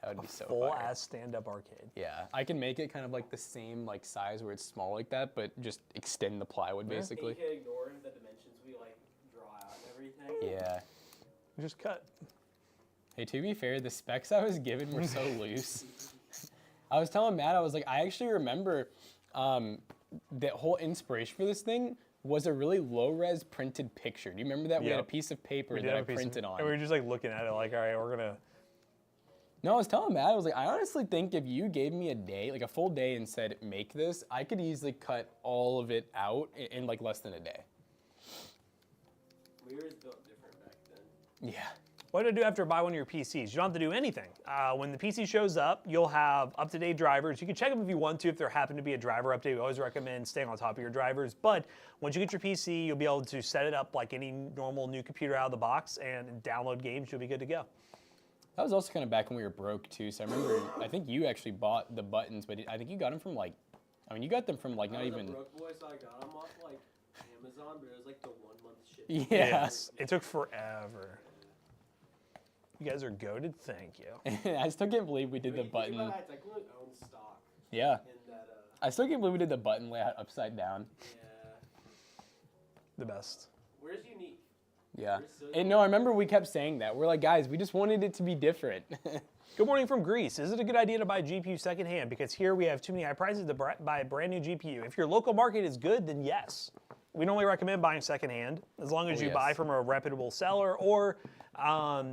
That would be so Full fire. ass stand-up arcade. Yeah, I can make it kind of like the same like size where it's small like that, but just extend the plywood basically. You can ignore the dimensions we like draw out and everything. Yeah. Just cut. Hey, to be fair, the specs I was given were so loose. I was telling Matt, I was like, I actually remember the whole inspiration for this thing was a really low-res printed picture. Do you remember that? We had a Yep. piece of paper that I printed on. And we were just like looking at it like, all right, we're gonna. No, I was telling Matt, I was like, I honestly think if you gave me a day, like a full day and said, make this, I could easily cut all of it out in like less than a day. We were built different back then. Yeah. What do I do after I buy one of your PCs? You don't have to do anything. When the PC shows up, you'll have up-to-date drivers. You can check them if you want to. If there happen to be a driver update, we always recommend staying on top of your drivers. But once you get your PC, you'll be able to set it up like any normal new computer out of the box and download games. You'll be good to go. That was also kind of back when we were broke too. So I remember, I think you actually bought the buttons, but I think you got them from like, I mean, you got them from like not I was even. a broke boy, so I got them off like Amazon, but it was like the 1 month shit. Yeah. Yes. It took forever. You guys are goated. Thank you. I still can't believe we did the Think button. about how it's like we own stock Yeah. in that. I still can't believe we did the button layout upside down. Yeah. The best. Where's unique? Yeah. We're so And no, I remember we kept saying that. We're like, guys, we just wanted it to be different. Good morning from Greece. Is it a good idea to buy GPU secondhand? Because here we have too many high prices to buy a brand new GPU. If your local market is good, then yes. We normally recommend buying secondhand as long as you buy from a reputable seller, or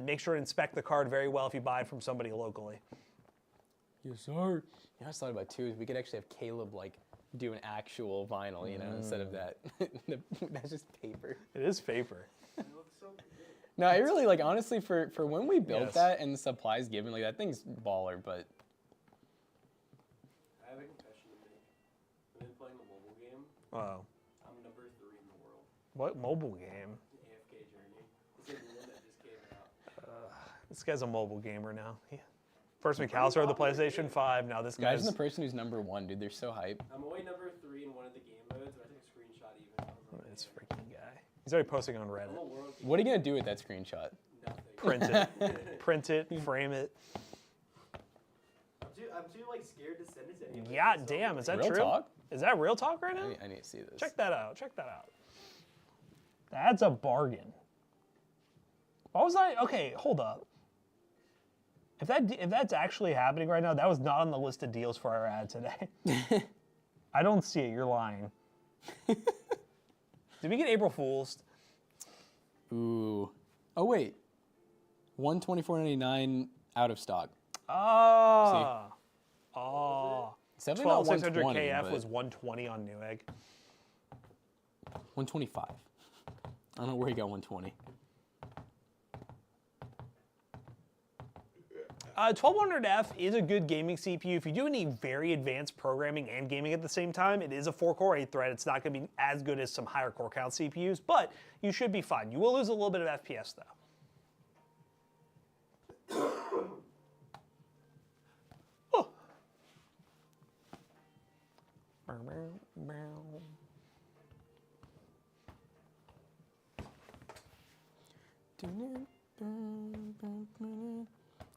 make sure to inspect the card very well if you buy it from somebody locally. Yes, sir. You know, I just thought about too is we could actually have Caleb like do an actual vinyl, you know, instead of that. That's just paper. It is paper. It looks so good. No, I really like honestly for when we built Yes. that and the supplies given, like that thing's baller, but I have a confession to make. I've been playing a mobile game. Oh. I'm number 3 in the world. What mobile game? AFK Journey. It's a new one that just came out. This guy's a mobile gamer now. First McAllister had the PlayStation 5. Now this imagine guy's. the person who's number 1, dude. They're so hype. I'm only number 3 in one of the game modes, but I took a screenshot even. I was like, This freaking guy. He's already posting on I'm a Reddit. world What are you gonna do with that screenshot? nothing. Print it. Print it. Frame it. I'm too like scared to send it to anyone. Yeah, damn. Is that Real true? talk? Is that real talk right now? I need to see this. Check that out. Check that out. That's a bargain. What was I? Okay, hold up. If that's actually happening right now, that was not on the list of deals for our ad today. I don't see it. You're lying. Did we get April Fools? Ooh. Oh wait. 124.99 out of stock. Oh. Oh. It's definitely not 12600 120, KF but was 120 on Newegg. 125. I don't know where he got 120. 1200F is a good gaming CPU. If you do any very advanced programming and gaming at the same time, it is a 4-core 8-thread. It's not going to be as good as some higher core count CPUs, but you should be fine. You will lose a little bit of FPS though. Oh.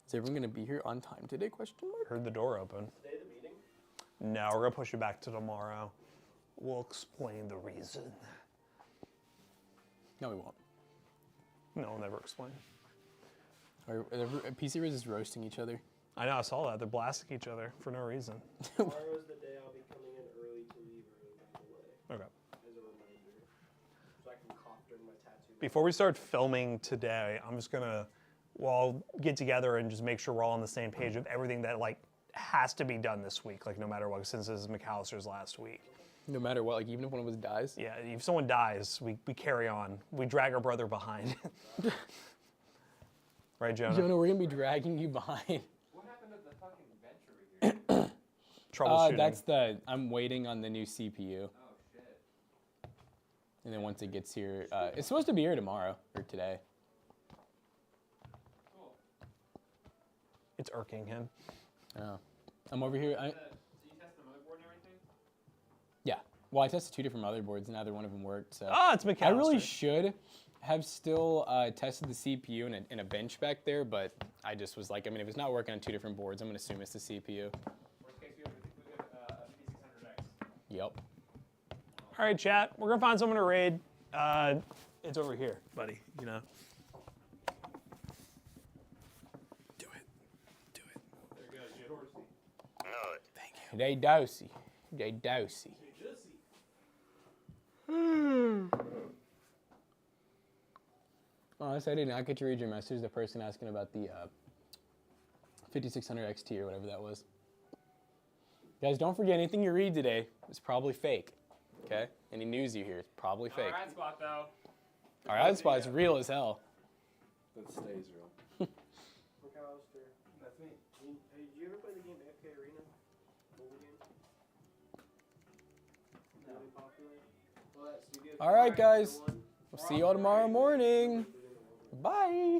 Is everyone gonna be here on time today? Question mark. Heard the door open. Stay the meeting. No, we're gonna push it back to tomorrow. We'll explain the reason. No, we won't. No, we'll never explain. PC Riz is roasting each other. I know, I saw that. They're blasting each other for no reason. Tomorrow is the day I'll be coming in early to leave early, by the way, Okay. as a reminder, so I can cough during my tattoo. Before we start filming today, I'm just gonna, well, get together and just make sure we're all on the same page of everything that like has to be done this week, like no matter what, since this is McAllister's last week. No matter what, like even if one of us dies. Yeah, if someone dies, we carry on. We drag our brother behind. Right, Jonah? Jonah, we're gonna be dragging you behind. What happened to the fucking bench over here? Troubleshooting. That's I'm waiting on the new CPU. Oh shit. And then once it gets here, it's supposed to be here tomorrow or today. Cool. It's irking him. Oh. I'm over here. So you test the motherboard and everything? Well, I tested 2 different motherboards, and neither one of them worked. So Oh, it's McAllister. I really should have still tested the CPU in a bench back there, but I just was like, I mean, if it's not working on 2 different boards, I'm gonna assume it's the CPU. Worst case, we have a 5600X. Yep. All right, chat. We're gonna find someone to raid. It's over here, buddy. You know. Do it. Do it. There goes J Dorsey. Thank you. They dosey. They dosey. Honestly, I did not get to read your message. The person asking about the 5600 XT or whatever that was. Guys, don't forget anything you read today is probably fake. Okay? Any news you hear is probably fake. Alright, spot though. Our ad spot's real as hell. That stays real. McAllister. That's me. Hey, did you ever play the game FK Arena? Mobile game? Really popular. Well, that studio. All right, guys. one. We'll see you all tomorrow morning. Bye.